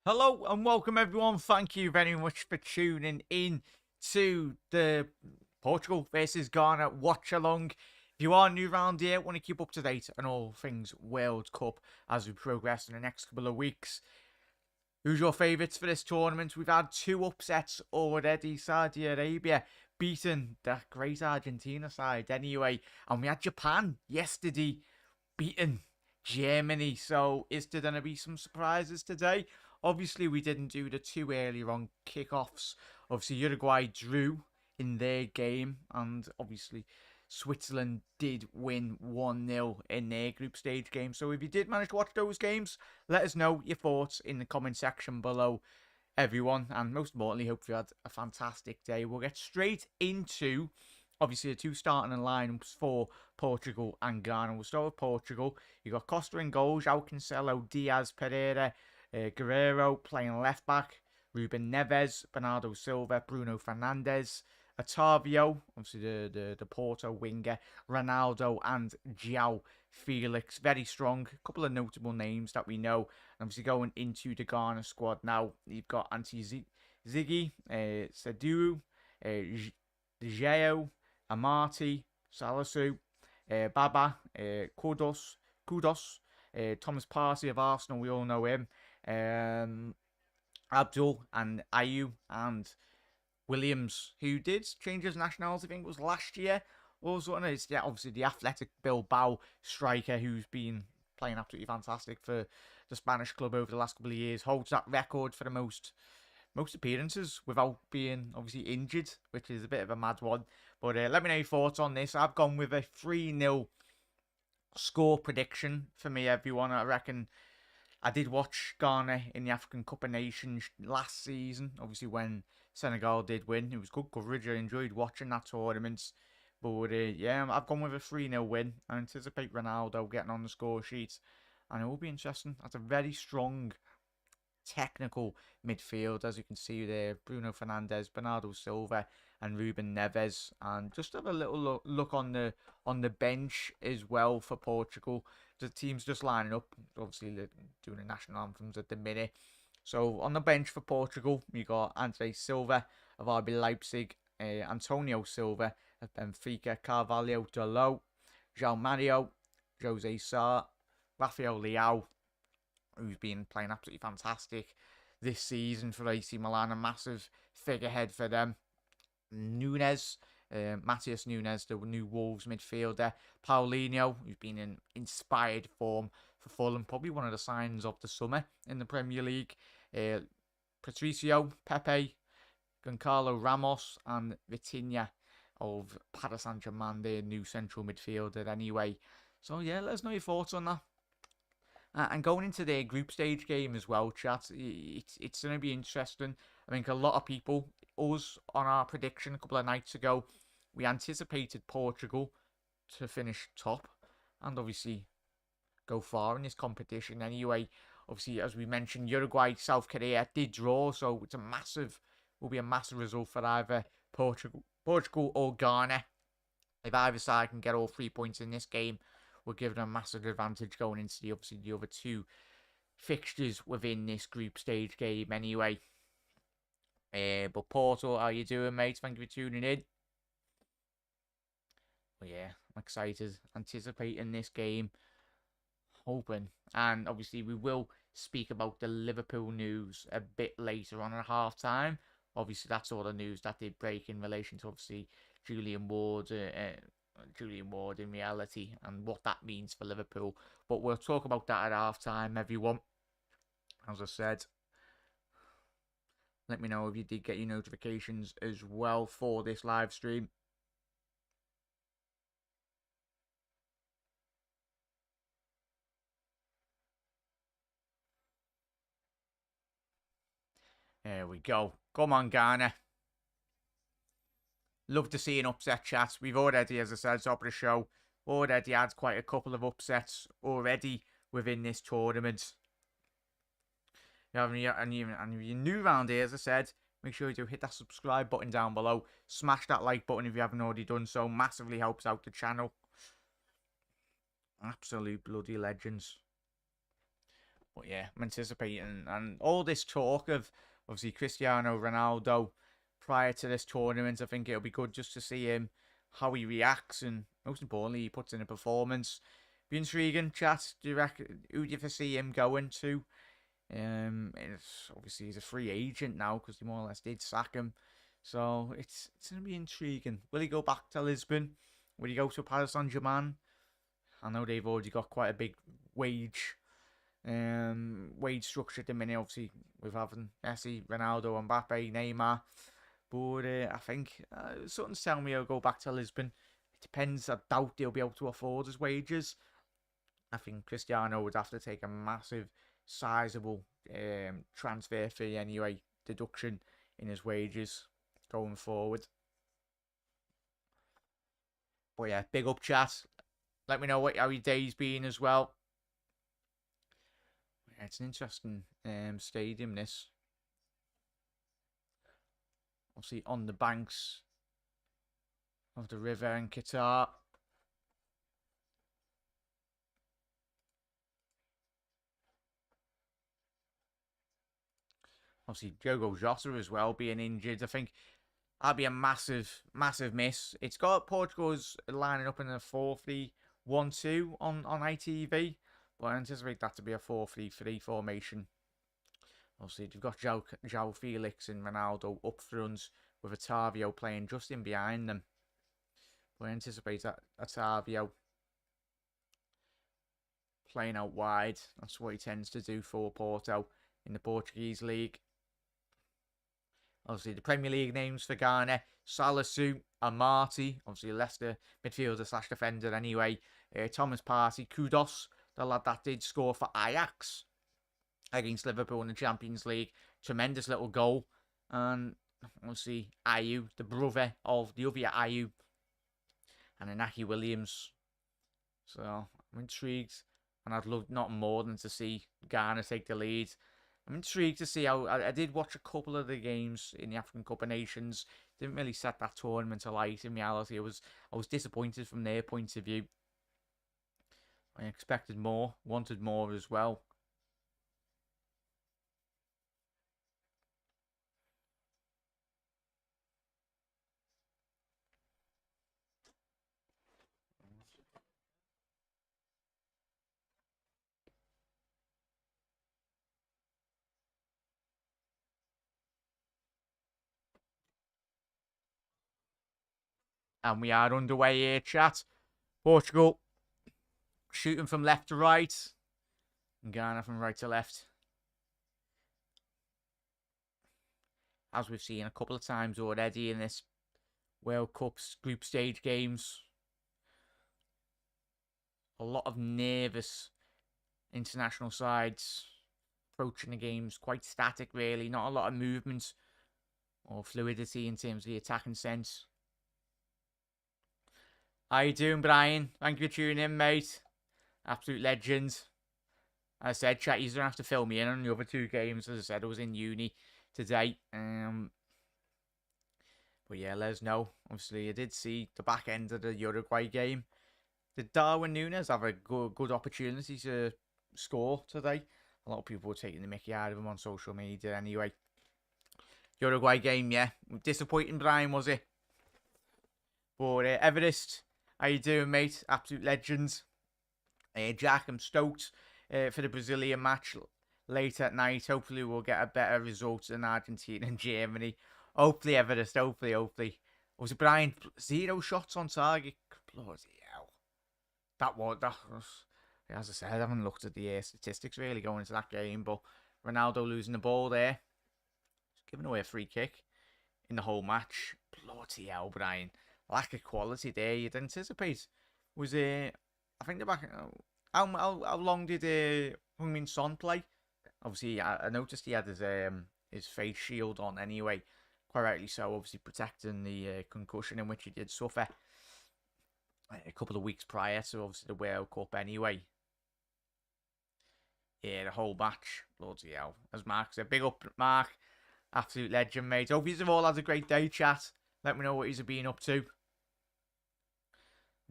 Hello and welcome everyone. Thank you very much for tuning in to the Portugal versus Ghana Watchalong. If you are new around here, want to keep up to date on all things World Cup as we progress in the next couple of weeks. Who's your favourites for this tournament? We've had two upsets already. Saudi Arabia beating that great Argentina side anyway. And we had Japan yesterday beating Germany. So is there going to be some surprises today? Obviously, we didn't do the two earlier on kickoffs. Obviously, Uruguay drew in their game. And obviously, Switzerland did win 1-0 in their group stage game. So if you did manage to watch those games, let us know your thoughts in the comment section below, everyone. And most importantly, hope you had a fantastic day. We'll get straight into, obviously, the two starting lineups for Portugal and Ghana. We'll start with Portugal. You got Costa in goal, João Cancelo, Diaz, Pereira, Guerrero playing left back, Ruben Neves, Bernardo Silva, Bruno Fernandes, Otavio, obviously the Porto winger, Ronaldo and João Felix. Very strong. A couple of notable names that we know. Obviously going into the Ghana squad now, you've got Ziggy, Saduru, Geo, Amati, Salisu, Baba, Kudos, Thomas Partey of Arsenal, we all know him, Abdul and Ayew and Williams, who did change his nationality, I think it was last year. Also, and it's obviously the athletic Bilbao striker who's been playing absolutely fantastic for the Spanish club over the last couple of years. Holds that record for the most appearances without being obviously injured, which is a bit of a mad one. But let me know your thoughts on this. I've gone with a 3-0 score prediction for me, everyone. I reckon I did watch Ghana in the African Cup of Nations last season, obviously when Senegal did win. It was good coverage. I enjoyed watching that tournament. But yeah, I've gone with a 3-0 win. I anticipate Ronaldo getting on the score sheet. And it will be interesting. That's a very strong technical midfield, as you can see there. Bruno Fernandes, Bernardo Silva and Ruben Neves. And just have a little look on the bench as well for Portugal. The team's just lining up. Obviously, they're doing the national anthems at the minute. So on the bench for Portugal, you got Andre Silva of RB Leipzig, Antonio Silva of Benfica, Carvalho Dalot, João Mario, Jose Sarr, Rafael Leao, who's been playing absolutely fantastic this season for AC Milan, a massive figurehead for them. Nunes, Matheus Nunes, the new Wolves midfielder. Paulinho, who's been in inspired form for Fulham, probably one of the signs of the summer in the Premier League. Patricio, Pepe, Goncalo Ramos, and Vitinha of Paris Saint-Germain, their new central midfielder anyway. So yeah, let us know your thoughts on that. And going into their group stage game as well, chat, it's going to be interesting. I think a lot of people, us on our prediction a couple of nights ago, we anticipated Portugal to finish top and obviously go far in this competition anyway. Obviously, as we mentioned, Uruguay, South Korea did draw, so it's will be a massive result for either Portugal or Ghana. If either side can get all 3 points in this game, we're given a massive advantage going into the other two fixtures within this group stage game anyway. But Porto, how you doing, mate? Thank you for tuning in. But yeah, I'm excited, anticipating this game, hoping, and obviously we will speak about the Liverpool news a bit later on at half time. Obviously, that's all the news that did break in relation to obviously Julian Ward in reality and what that means for Liverpool. But we'll talk about that at half time, everyone. As I said, let me know if you did get your notifications as well for this live stream. There we go. Come on, Ghana. Love to see an upset, chat. We've already, as I said, top of the show, already had quite a couple of upsets already within this tournament. And if you're new around here, as I said, make sure you do hit that subscribe button down below. Smash that like button if you haven't already done so. Massively helps out the channel. Absolute bloody legends. But yeah, I'm anticipating. And all this talk of, obviously, Cristiano Ronaldo prior to this tournament, I think it'll be good just to see him, how he reacts, and most importantly, he puts in a performance. Be intriguing, chat. Do you reckon, who do you foresee him going to? It's obviously he's a free agent now because they more or less did sack him. So it's gonna be intriguing. Will he go back to Lisbon? Will he go to Paris Saint-Germain? I know they've already got quite a big wage wage structure at the minute, obviously with having Messi, Ronaldo, Mbappe, Neymar. But I think something's telling me he'll go back to Lisbon. It depends. I doubt they'll be able to afford his wages. I think Cristiano would have to take a massive, sizable transfer fee anyway, deduction in his wages going forward. But yeah, big up, chat. Let me know how your day's been as well. Yeah, it's an interesting stadium, this. Obviously on the banks of the river in Qatar. Obviously Diogo Jota as well being injured. I think that'd be a massive, massive miss. It's got Portugal's lining up in a 4-3-1-2 on ITV. But I anticipate that to be a 4-3-3 formation. Obviously, you've got João Felix and Ronaldo up front with Otavio playing just in behind them. But I anticipate that Otavio playing out wide. That's what he tends to do for Porto in the Portuguese league. Obviously, the Premier League names for Ghana: Salisu, Amati, obviously Leicester midfielder / defender anyway. Thomas Partey, Kudos, the lad that did score for Ajax against Liverpool in the Champions League. Tremendous little goal. And obviously Ayew, the brother of the other Ayew, and Inaki Williams. So I'm intrigued, and I'd love not more than to see Ghana take the lead. I'm intrigued to see how. I did watch a couple of the games in the African Cup of Nations. Didn't really set that tournament alight. In reality, I was disappointed from their point of view. I expected more, wanted more as well. And we are underway here, chat. Portugal shooting from left to right, and Ghana from right to left. As we've seen a couple of times already in this World Cup's group stage games. A lot of nervous international sides approaching the games quite static, really. Not a lot of movement or fluidity in terms of the attacking sense. How you doing, Brian? Thank you for tuning in, mate. Absolute legend. As I said, chat, you don't have to fill me in on the other two games. As I said, I was in uni today. But yeah, let us know. Obviously, I did see the back end of the Uruguay game. Did Darwin Núñez have a good opportunity to score today? A lot of people were taking the mickey out of him on social media anyway. Uruguay game, yeah. Disappointing, Brian, was it? But Everest, how you doing, mate? Absolute legends. Jack, I'm stoked for the Brazilian match later at night. Hopefully we'll get a better result than Argentina and Germany. Hopefully, Everest. Hopefully. Was it Brian? 0 shots on target. Bloody hell. That was, as I said, I haven't looked at the statistics really going into that game, but Ronaldo losing the ball there. Giving away a free kick in the whole match. Bloody hell, Brian. Lack of quality there. You'd anticipate. Was I think the back. How long did Heung-min Son play? Obviously, I noticed he had his face shield on anyway. Quite rightly so. Obviously, protecting the concussion in which he did suffer a couple of weeks prior to obviously the World Cup anyway. Yeah, the whole match. Bloody hell. As Mark said, big up, Mark. Absolute legend, mate. Hope you've all had a great day, chat. Let me know what he's been up to.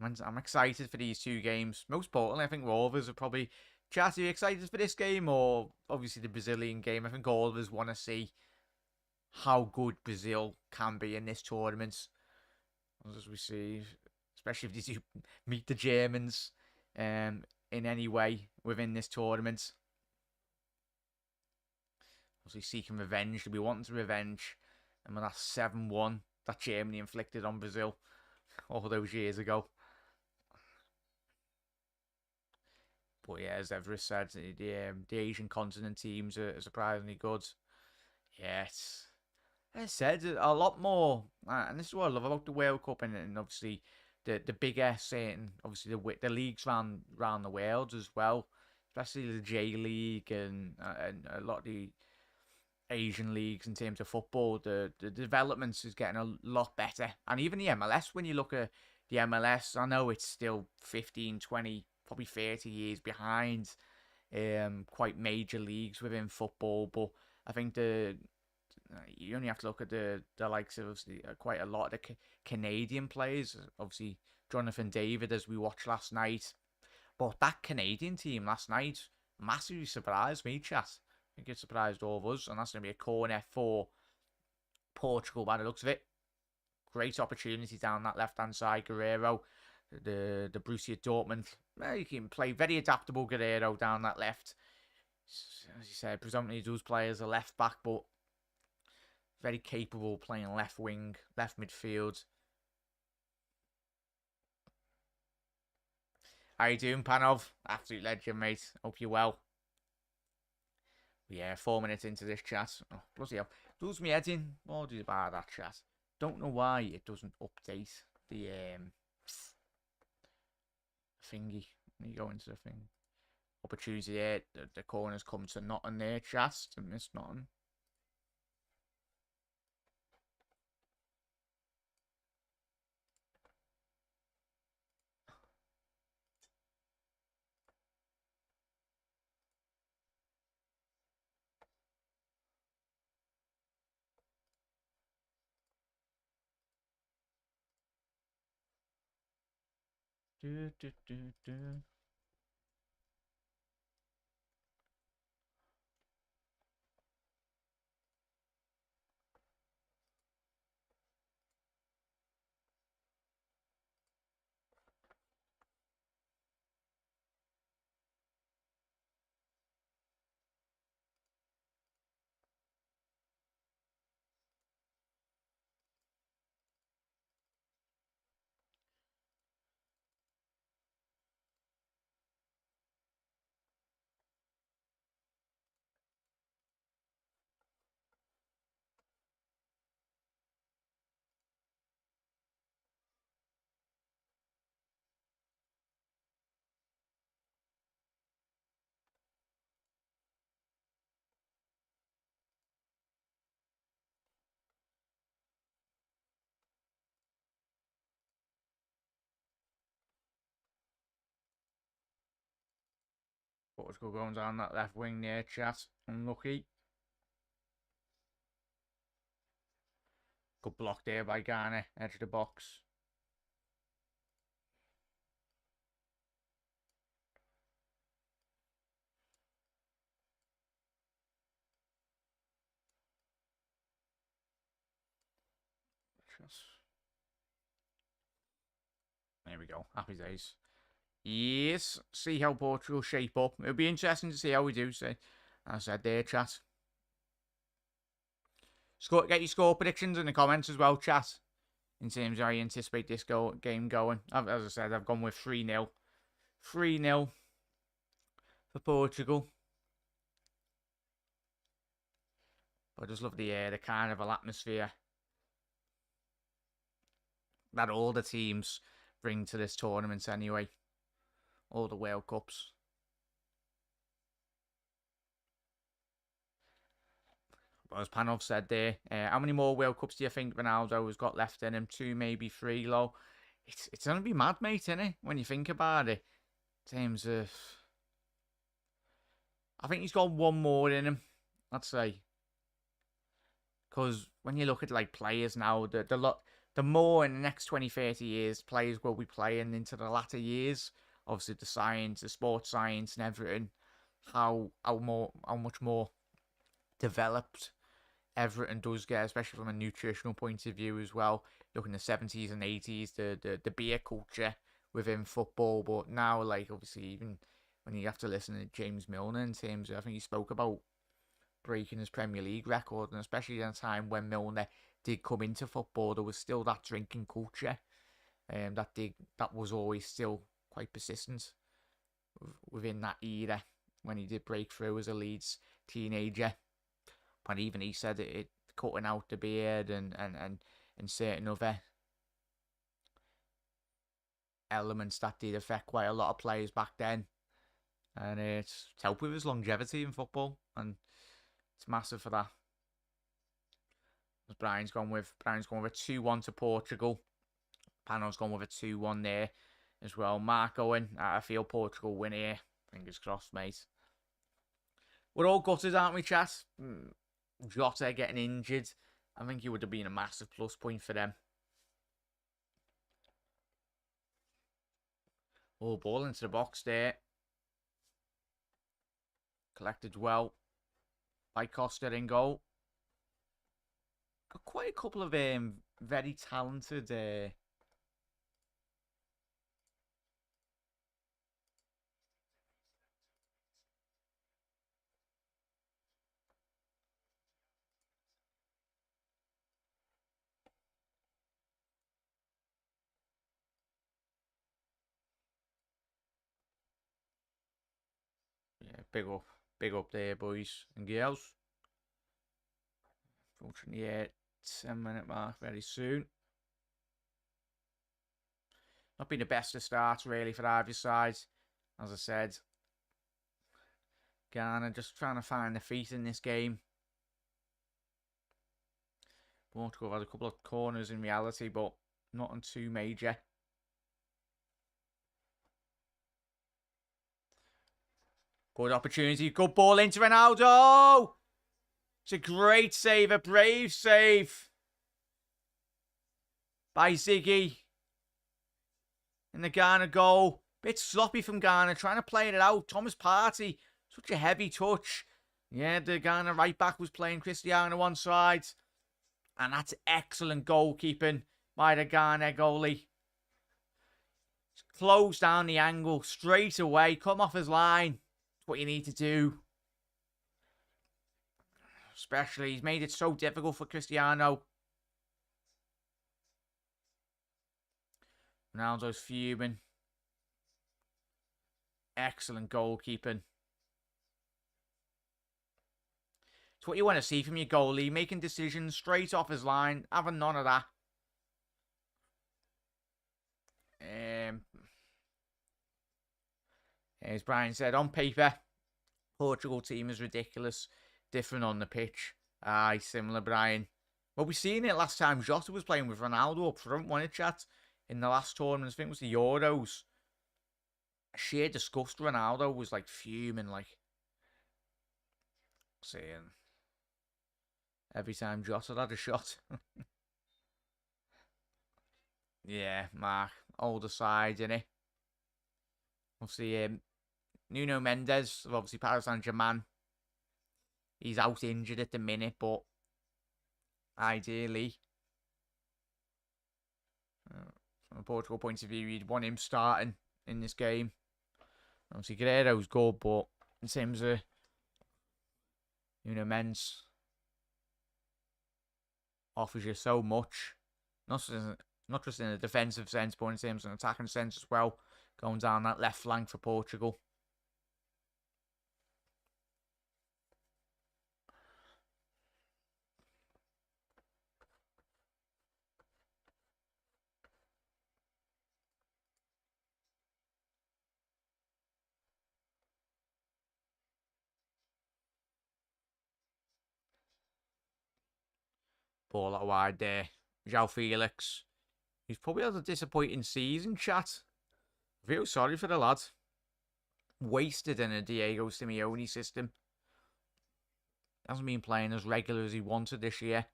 I'm excited for these two games. Most importantly, I think Rovers are probably Chat, are you excited for this game, or obviously the Brazilian game? I think all of us want to see how good Brazil can be in this tournament, as we see, especially if they do meet the Germans in any way within this tournament. Obviously seeking revenge. They'll be wanting to revenge. And when that 7-1 that Germany inflicted on Brazil all those years ago. But yeah, as Everest said, the Asian continent teams are surprisingly good. Yeah, as I said, a lot more. And this is what I love about the World Cup, and obviously the bigger certain, obviously the leagues around the world as well, especially the J League and a lot of the Asian leagues in terms of football. The developments is getting a lot better. And even the MLS, when you look at the MLS, I know it's still 15, 20, probably 30 years behind quite major leagues within football, but I think you only have to look at the likes of quite a lot of the Canadian players. Obviously, Jonathan David, as we watched last night. But that Canadian team last night massively surprised me, chat. I think it surprised all of us, and that's going to be a corner for Portugal by the looks of it. Great opportunity down that left-hand side, Guerrero, the Borussia Dortmund. He can play very adaptable, Guerrero, down that left. As you said, predominantly does play as a left back, but very capable playing left wing, left midfield. How you doing, Panov? Absolute legend, mate. Hope you're well. Yeah, 4 minutes into this chat. Oh, bloody hell. Does me head in. What do you about that chat? Don't know why it doesn't update the thingy. When you go into the thing. Opportunity there. The corners come to nothing there, chat. To miss nothing. Do, do, do, do. Portugal going down that left wing there, chat. Unlucky. Good block there by Garner, edge of the box. There we go. Happy days. Yes. See how Portugal shape up. It'll be interesting to see how we do. So, as I said there, chat. Get your score predictions in the comments as well, chat. In terms of how you anticipate this game going. As I said, I've gone with 3-0. 3-0 for Portugal. But I just love the carnival atmosphere that all the teams bring to this tournament anyway. All the World Cups. But as Panov said there, how many more World Cups do you think Ronaldo has got left in him? 2, maybe 3, low. It's going to be mad, mate, isn't it? When you think about it. In terms of... I think he's got 1 more in him, I'd say. Because when you look at like players now, the more in the next 20, 30 years players will be playing into the latter years. Obviously the science, the sports science and everything. how much more developed Everton does get, especially from a nutritional point of view as well. Look in the 70s and 80s, the beer culture within football, but now, like, obviously, even when you have to listen to James Milner in terms of, I think he spoke about breaking his Premier League record, and especially in a time when Milner did come into football, there was still that drinking culture, that was always still quite persistent within that era when he did break through as a Leeds teenager. But even he said it cutting out the beard and certain other elements that did affect quite a lot of players back then. And it's helped with his longevity in football, and it's massive for that. As Brian's gone with a 2-1 to Portugal. Pano's gone with a 2-1 there as well. Mark Owen, I feel Portugal win here. Fingers crossed, mate. We're all gutted, aren't we, chat? Jota getting injured. I think it would have been a massive plus point for them. Oh, ball into the box there. Collected well by Costa in goal. Got quite a couple of very talented big up there, boys and girls. Approaching the 10-minute mark very soon. Not been the best of starts, really, for either side. As I said, Ghana just trying to find their feet in this game. Portugal had a couple of corners in reality, but nothing too major. Good opportunity. Good ball into Ronaldo. It's a great save. A brave save by Ziggy. In the Ghana goal. Bit sloppy from Ghana. Trying to play it out. Thomas Partey. Such a heavy touch. Yeah, the Ghana right back was playing Cristiano one side. And that's excellent goalkeeping by the Ghana goalie. Close down the angle straight away. Come off his line. What you need to do. Especially, he's made it so difficult for Cristiano. Ronaldo's fuming. Excellent goalkeeping. It's what you want to see from your goalie. Making decisions straight off his line. Having none of that. As Brian said, on paper, Portugal team is ridiculous. Different on the pitch. Aye, similar, Brian. Well, we seen it last time. Jota was playing with Ronaldo up front, wasn't it, chat? In the last tournament, I think it was the Euros. Sheer disgust. Ronaldo was like fuming, like saying every time Jota had a shot. Yeah, Mark, older side, innit? Obviously, Nuno Mendes of obviously Paris Saint-Germain. He's out injured at the minute, but ideally, from a Portugal point of view, you'd want him starting in this game. Obviously, Guerreiro's good, but in terms of Nuno Mendes offers you so much, not just in a defensive sense, but in terms of an attacking sense as well, going down that left flank for Portugal. Ball out wide there. João Felix. He's probably had a disappointing season, chat. I feel sorry for the lad. Wasted in a Diego Simeone system. Hasn't been playing as regular as he wanted this year.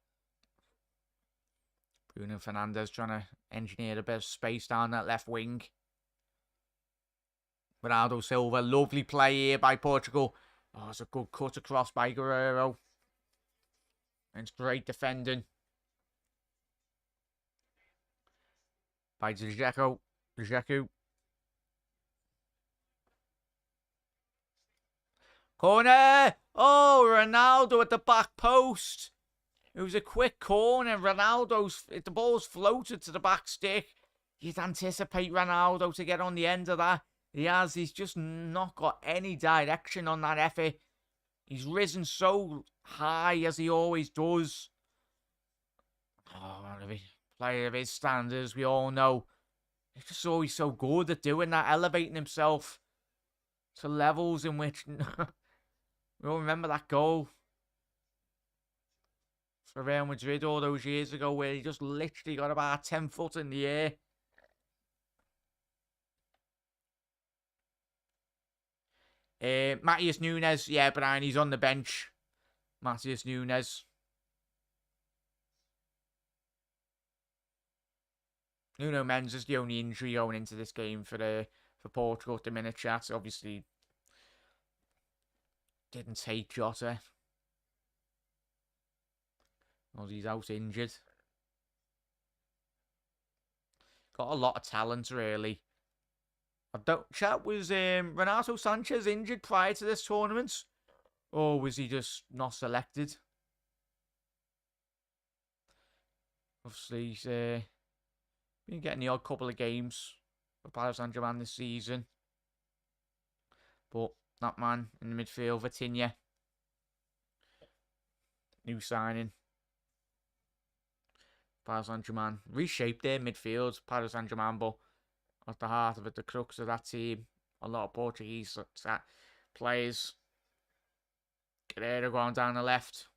Bruno Fernandes trying to engineer a bit of space down that left wing. Bernardo Silva, lovely play here by Portugal. Oh, it's a good cut across by Guerrero. And it's great defending by Dzeko. Corner! Oh, Ronaldo at the back post. It was a quick corner. The ball's floated to the back stick. You'd anticipate Ronaldo to get on the end of that. He's just not got any direction on that effort. He's risen so high as he always does. Oh, player of his standards, we all know. He's just always so good at doing that, elevating himself to levels in which we all remember that goal for Real Madrid all those years ago where he just literally got about 10 foot in the air. Matheus Nunes, yeah, Brian, he's on the bench. Matheus Nunes. Nuno Mendes is the only injury going into this game for Portugal at the minute, chat. Obviously, didn't take Jota. Well, he's out injured. Got a lot of talent, really. Chat, was Renato Sanchez injured prior to this tournament? Or was he just not selected? Obviously, he's been getting the odd couple of games for Paris Saint-Germain this season. But that man in the midfield, Vitinha. New signing. Paris Saint-Germain. Reshaped their midfield, Paris Saint-Germain, but at the heart of it, the crux of that team, a lot of Portuguese players. Guerrero going down the left.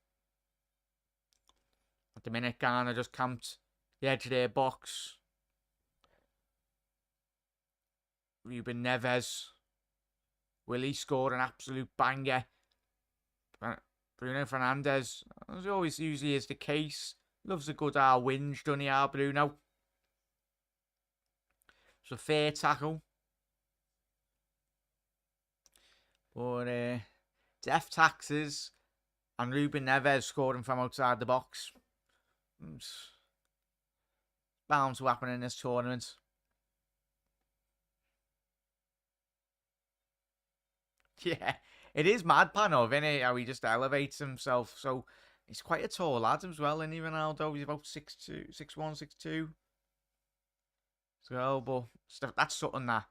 At the minute, Ghana just camped the edge of their box. Ruben Neves. Willie scored an absolute banger. Bruno Fernandes, as always usually is the case, loves a good whinge, doesn't he, Bruno? It's a fair tackle. But Def Taxes and Ruben Neves scoring from outside the box. It's bound to happen in this tournament. Yeah, it is mad, Panov, isn't it? How he just elevates himself. So he's quite a tall lad as well, isn't he, Ronaldo? He's about 6'2", 6'1", 6'2". So, but that's something that,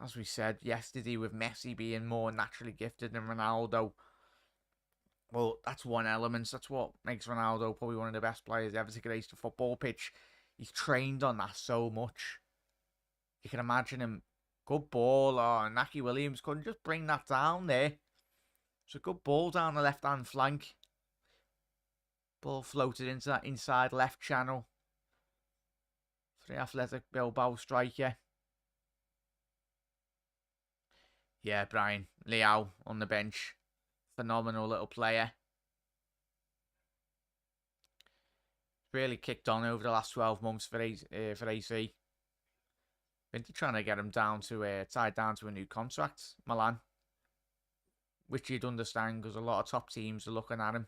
as we said yesterday, with Messi being more naturally gifted than Ronaldo, well, that's one element. That's what makes Ronaldo probably one of the best players ever to grace the football pitch. He's trained on that so much. You can imagine him, good ball, or Naki Williams couldn't just bring that down there. It's a good ball down the left-hand flank. Ball floated into that inside left channel. For the athletic Bilbao striker. Yeah, Brian. Leao on the bench. Phenomenal little player. Really kicked on over the last 12 months for AC. I think they're trying to get him down to tied down to a new contract, Milan. Which you'd understand because a lot of top teams are looking at him.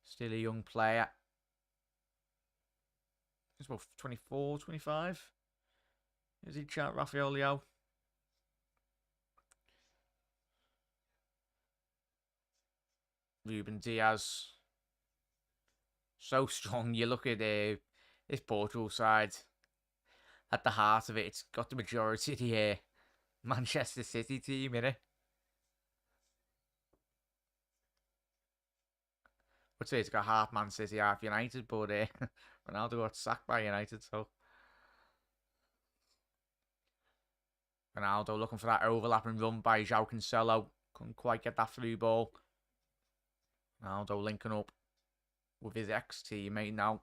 Still a young player. He's about 24, 25. Is he, chat, Rafael Leao? Ruben Diaz. So strong. You look at this Portugal side. At the heart of it, it's got the majority of the Manchester City team in it. I'd say it's got half Man City, half United, but Ronaldo got sacked by United, so Ronaldo looking for that overlapping run by João Cancelo. Couldn't quite get that through ball. Ronaldo linking up with his ex-teammate now,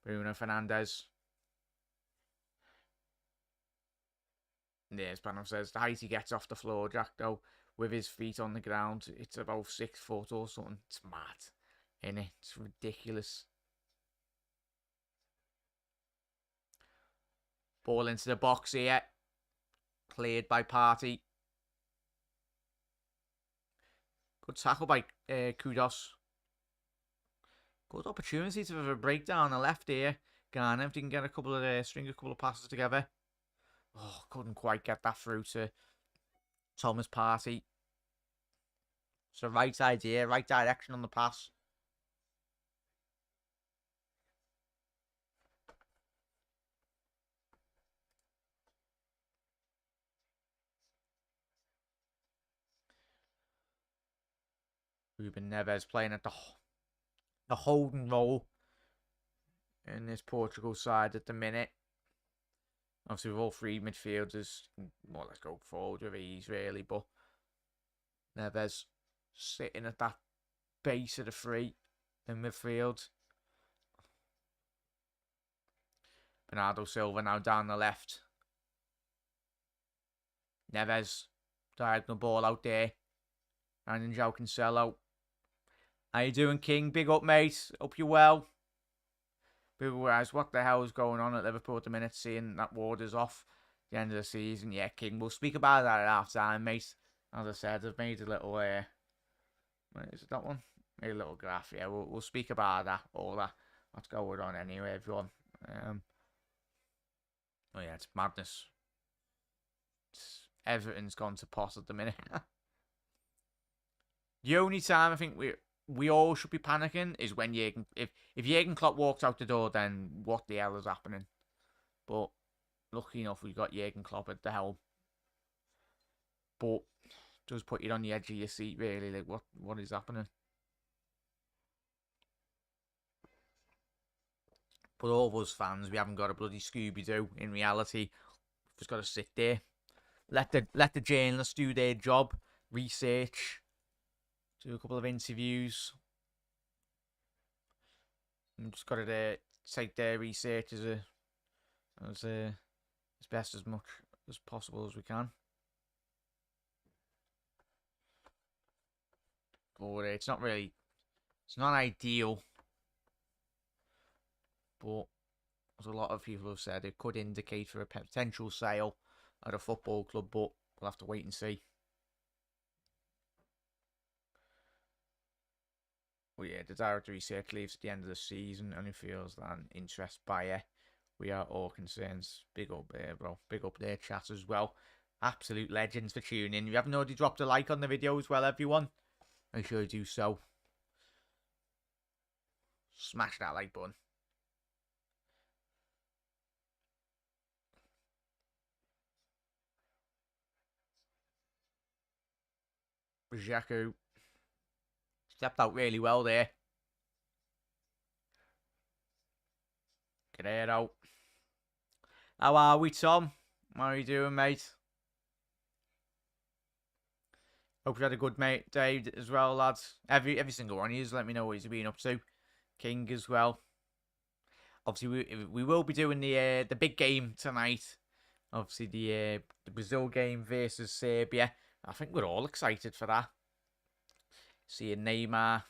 Bruno Fernandes. Yeah, Spanov says the height he gets off the floor, Jack, though, with his feet on the ground, it's about 6 foot or something. It's mad, isn't it? It's ridiculous. Ball into the box here. Cleared by Partey. Good tackle by Kudos. Good opportunity to have a breakdown on the left here. Garner, if he can get a couple of string a couple of passes together. Oh, couldn't quite get that through to Thomas Partey. So right idea, right direction on the pass. Ruben Neves playing at the holding role in this Portugal side at the minute. Obviously, with all three midfielders, more or less go forward with ease, really. But Neves sitting at that base of the three in midfield. Bernardo Silva now down the left. Neves, diagonal ball out there. And João Cancelo. How you doing, King? Big up, mate. Hope you're well. People realize what the hell is going on at Liverpool at the minute, seeing that Warders off the end of the season. Yeah, King, we'll speak about that at half time, mate. As I said, I've made a little is it that one? Made a little graph. Yeah, we'll speak about that, all that. What's going on anyway, everyone. Oh yeah, it's madness. Everything's gone to pot at the minute. The only time I think we all should be panicking is when if Jurgen Klopp walks out the door, then what the hell is happening? But lucky enough, we got Jurgen Klopp at the helm. But does put you on the edge of your seat, really. Like, what is happening? But all of us fans, we haven't got a bloody Scooby-Doo. In reality, we've just got to sit there, let the journalists do their job, research, do a couple of interviews. And just got to take their research as best as much as possible as we can. But it's not ideal. But as a lot of people have said, it could indicate for a potential sale at a football club, but we'll have to wait and see. Well, yeah, the director research leaves at the end of the season. Only feels that an interest buyer. We are all concerned. Big up there, bro. Big up there, chat as well. Absolute legends for tuning in. If you haven't already dropped a like on the video as well, everyone, make sure you do so. Smash that like button. Xhaka stepped out really well there. Get it out. How are we, Tom? How are you doing, mate? Hope you had a good day as well, lads. Every single one of you, let me know what you've been up to. King as well. Obviously, we will be doing the big game tonight. Obviously, the Brazil game versus Serbia. I think we're all excited for that. Seeing Neymar,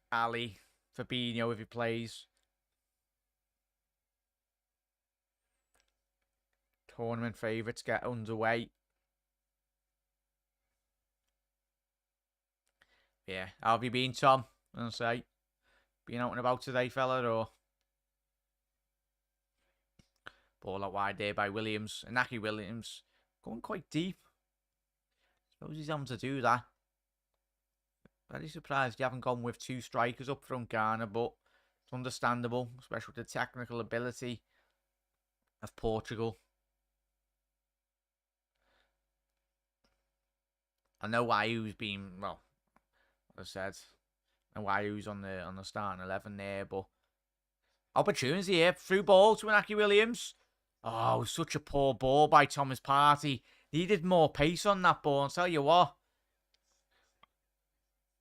Ali, Fabinho if he plays. Tournament favourites get underway. Yeah, how have you been, Tom? I'll say, been out and about today, fella, or ball out wide there by Williams. Inaki Williams going quite deep. Suppose he's having to do that. Very surprised you haven't gone with two strikers up front, Garner, but it's understandable, especially with the technical ability of Portugal. I know why who's been, well, as I said, and why who's on the starting 11 there, but opportunity here, through ball to Inaki Williams. Oh, such a poor ball by Thomas Partey. Needed more pace on that ball, and tell you what,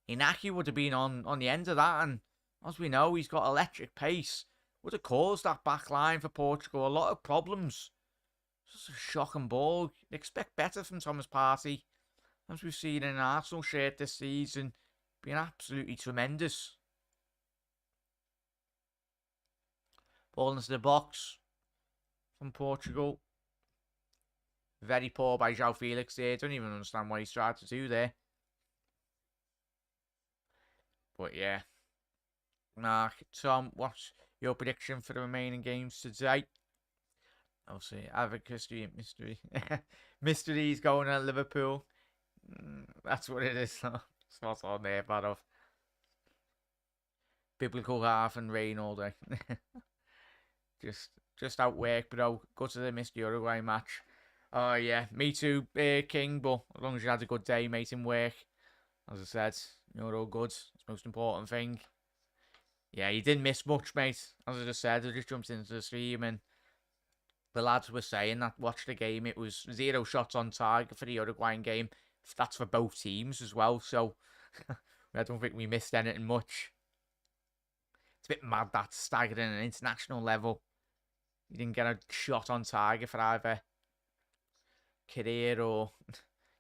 Inaki would have been on the end of that, and as we know, he's got electric pace. Would have caused that back line for Portugal a lot of problems. Just a shocking ball. Expect better from Thomas Partey. As we've seen in an Arsenal shirt this season, being absolutely tremendous. Ball into the box from Portugal. Very poor by João Felix there. Don't even understand what he's tried to do there. But yeah. Mark, Tom, what's your prediction for the remaining games today? I'll see. Avid mystery. Mystery's going at Liverpool. That's what it is. It's not on there, but of biblical half and rain all day. just outwork, but I'll go to the Mr. Uruguay match. Oh yeah, me too, King. But as long as you had a good day, mate, in work, as I said, you're all good. It's the most important thing. Yeah, you didn't miss much, mate. As I just said, I just jumped into the stream and the lads were saying that watched the game. It was 0 shots on target for the Uruguayan game. That's for both teams as well. So I don't think we missed anything much. It's a bit mad that staggering an international level. You didn't get a shot on target for either Korea or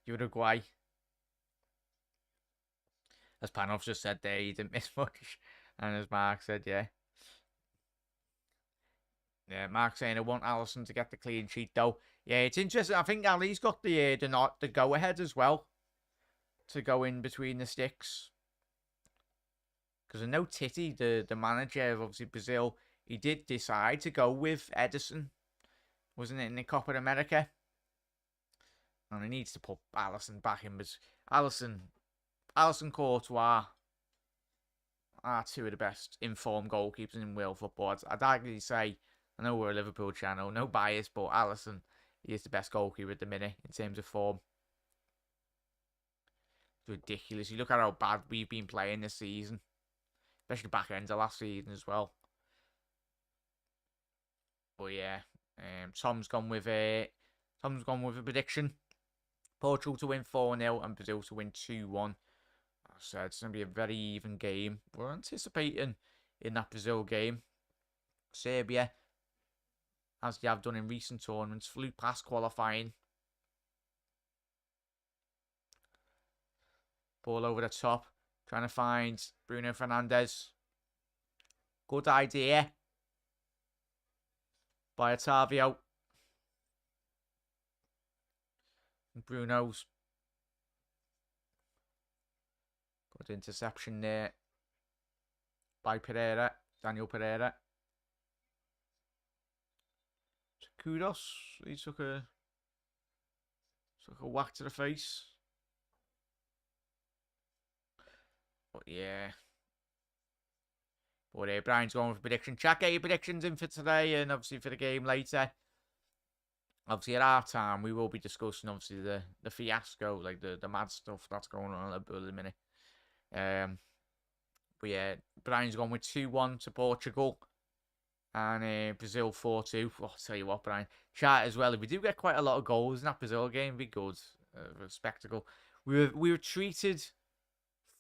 Uruguay. As Panov just said there, he didn't miss much. And as Mark said, yeah. Yeah, Mark saying I want Alisson to get the clean sheet though. Yeah, it's interesting. I think Ali's got the go ahead as well to go in between the sticks. Because I know Titi, the manager of obviously Brazil, he did decide to go with Edison, wasn't it, in the Copa America? And he needs to put Alisson back in. But Alisson Courtois are two of the best informed goalkeepers in world football. I'd actually say, I know we're a Liverpool channel, no bias, but Alisson, he is the best goalkeeper at the minute in terms of form. It's ridiculous. You look at how bad we've been playing this season, especially back end of last season as well. But yeah, Tom's gone with a prediction: Portugal to win 4-0 and Brazil to win 2-1. I said it's going to be a very even game. We're anticipating in that Brazil game, Serbia, as they have done in recent tournaments, flew past qualifying. Ball over the top, trying to find Bruno Fernandes. Good idea by Otavio. Bruno's good interception there by Pereira, Daniel Pereira. Kudos, he took a whack to the face. But yeah. But Brian's going with a prediction. Chat, get your predictions in for today and obviously for the game later. Obviously at our time we will be discussing obviously the fiasco, like the mad stuff that's going on a little bit in a minute. But yeah, Brian's gone with 2-1 to Portugal. And Brazil 4-2. Oh, I'll tell you what, Brian. Chat as well. If we do get quite a lot of goals in that Brazil game, it'd be good. A spectacle. We were treated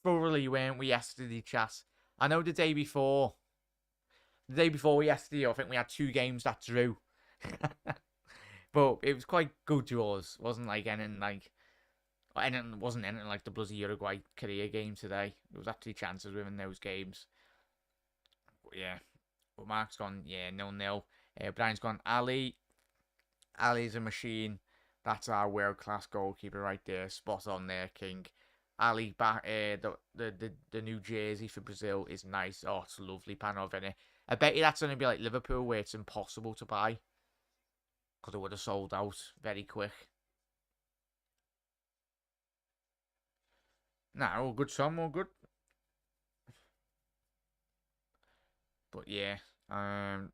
thoroughly, weren't we, yesterday, chat? I know the day before yesterday, I think we had 2 games that drew. But it was quite good draws. It wasn't like anything like... wasn't anything like the bloody Uruguay-Korea game today. There was actually chances within those games. But yeah. But Mark's gone, yeah, 0-0. Brian's gone, Ali. Ali's a machine. That's our world-class goalkeeper right there. Spot on there, King. Ali, back, the new jersey for Brazil is nice. Oh, it's lovely, Panov, innit? I bet you that's going to be like Liverpool, where it's impossible to buy. Because it would have sold out very quick. Nah, all good, Tom, all good. But yeah, 2-1.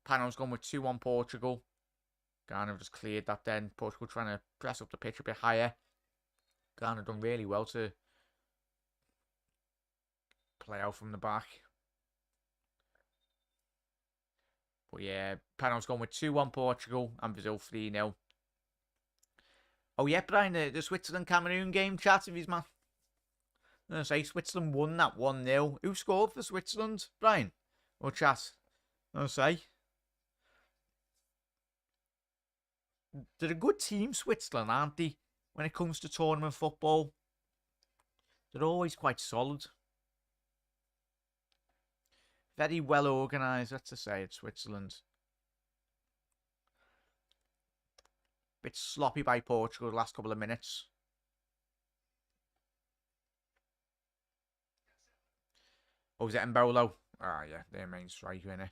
Panov's gone with 2-1 Portugal. Ghana just cleared that then. Portugal trying to press up the pitch a bit higher. Ghana done really well to play out from the back. But yeah, Panov's gone with 2-1 Portugal and Brazil 3-0. Oh yeah, Brian, the Switzerland-Cameroon game, chat, if he's man. I'm going to say Switzerland won that 1-0. Who scored for Switzerland, Brian? Or chat? I'm going to say. They're a good team, Switzerland, aren't they? When it comes to tournament football. They're always quite solid. Very well organised, let's just say, it's Switzerland. Bit sloppy by Portugal the last couple of minutes. Oh, was it Mbolo? Ah, yeah, their main striker, innit?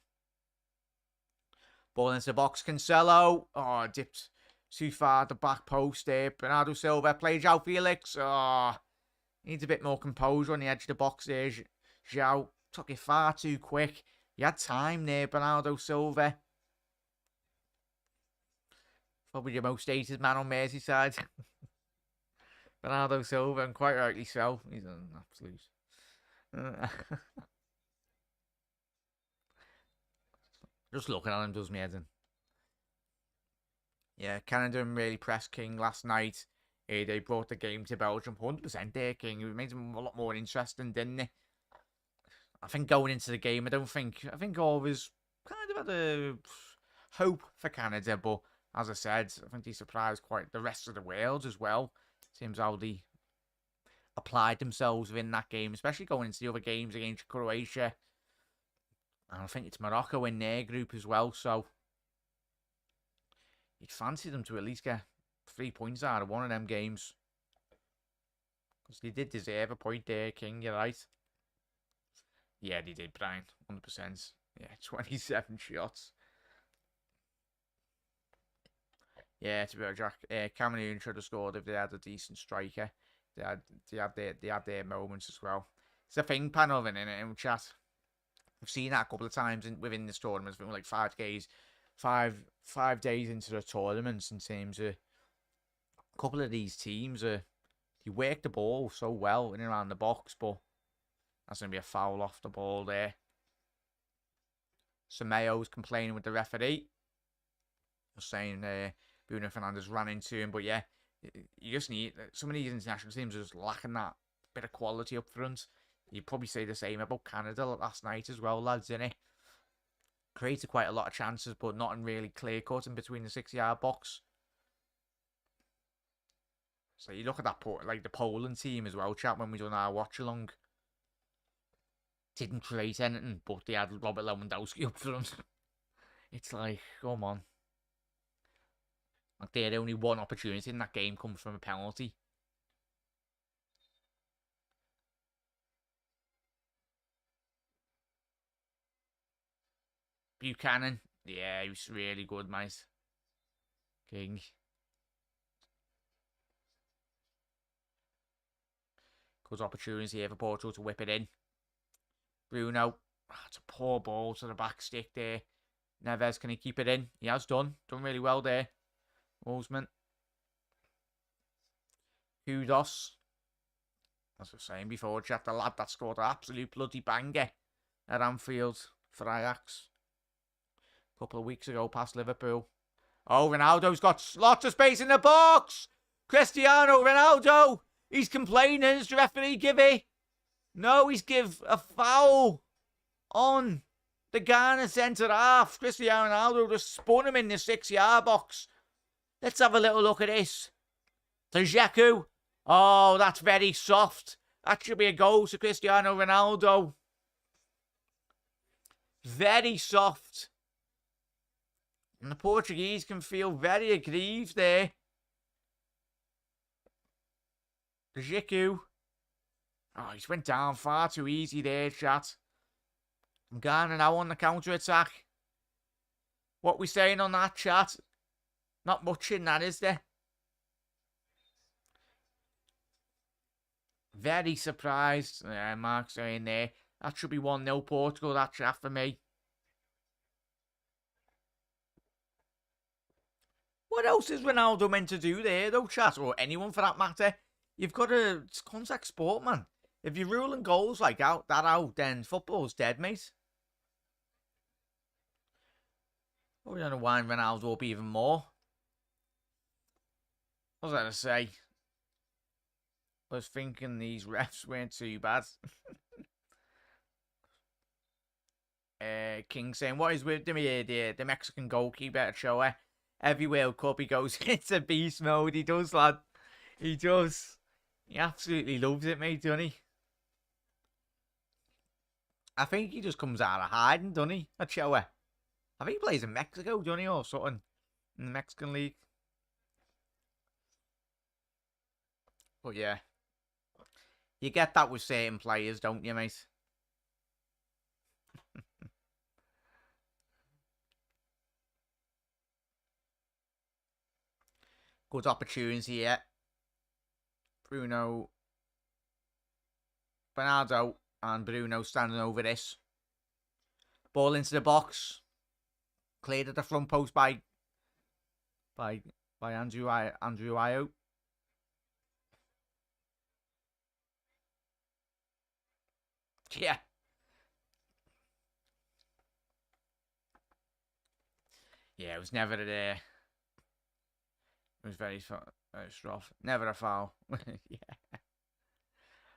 Ball into the box, Cancelo. Oh, dipped too far at the back post there. Bernardo Silva plays João Felix. Oh, needs a bit more composure on the edge of the box there. João took it far too quick. He had time there, Bernardo Silva. Probably the most hated man on Merseyside. Bernardo Silva, and quite rightly so. He's an absolute... Just looking at him does me head in. Yeah, Canada really pressed King last night. They brought the game to Belgium 100% there, King. It made them a lot more interesting, didn't it? I think going into the game, I think always kind of had a hope for Canada, but as I said, I think they surprised quite the rest of the world as well. Seems how they applied themselves within that game, especially going into the other games against Croatia. And I think it's Morocco in their group as well, so you'd fancy them to at least get 3 points out of one of them games. Because they did deserve a point there, King, you're right. Yeah, they did, Brian, 100%. Yeah, 27 shots. Yeah, to be honest, Jack, Cameroon should have scored if they had a decent striker. They had their moments as well. It's a thing, panel, in chat. We've seen that a couple of times within this tournament. It's been like 5 days into the tournaments in terms of a couple of these teams. They work the ball so well in and around the box, but that's going to be a foul off the ball there. Semedo's complaining with the referee. Just saying Bruno Fernandes ran into him, but yeah, you just need... Some of these international teams are just lacking that bit of quality up front. You'd probably say the same about Canada last night as well, lads, innit? Created quite a lot of chances, but nothing really clear-cut in between the 6-yard box. So you look at that, like the Poland team as well, chat, when we done our watch-along. Didn't create anything, but they had Robert Lewandowski up front. It's like, come on. Like they had only one opportunity in that game comes from a penalty. Buchanan. Yeah, he was really good, mate. King. Good opportunity here for Portugal to whip it in. Bruno. Oh, it's a poor ball to the back stick there. Neves, can he keep it in? He has done. Done really well there. Wolfsman. Kudos. As I was saying before, chat, the lad that scored an absolute bloody banger at Anfield for Ajax a couple of weeks ago past Liverpool. Oh, Ronaldo's got lots of space in the box. Cristiano Ronaldo. He's complaining. Does the referee give it? No, he's give a foul on the Ghana centre half. Cristiano Ronaldo just spun him in the 6-yard box. Let's have a little look at this. To Dzeko. Oh, that's very soft. That should be a goal to Cristiano Ronaldo. Very soft. And the Portuguese can feel very aggrieved there. Dzeko. Oh, he's went down far too easy there, chat. Ghana now on the counter-attack. What we saying on that, chat? Not much in that, is there? Very surprised. Mark's saying there. That should be 1-0 Portugal, that chat, for me. What else is Ronaldo meant to do there, though, chat? Or anyone for that matter? You've got to... It's contact sport, man. If you're ruling goals like that out, then football's dead, mate. We're going to wind Ronaldo up even more. What was I going to say? I was thinking these refs weren't too bad. King saying, what is with the Mexican goalkeeper at Showa? Every World Cup he goes into beast mode. He does, lad. He does. He absolutely loves it, mate, doesn't he? I think he just comes out of hiding, doesn't he? Ochoa. I think he plays in Mexico, doesn't he, or something? In the Mexican League. But yeah. You get that with certain players, don't you, mate? Good opportunity here. Bruno, Bernardo, and Bruno standing over this. Ball into the box. Cleared at the front post by Andrew Ayo. Yeah. Yeah, it was never there. It was very rough. Never a foul. Yeah.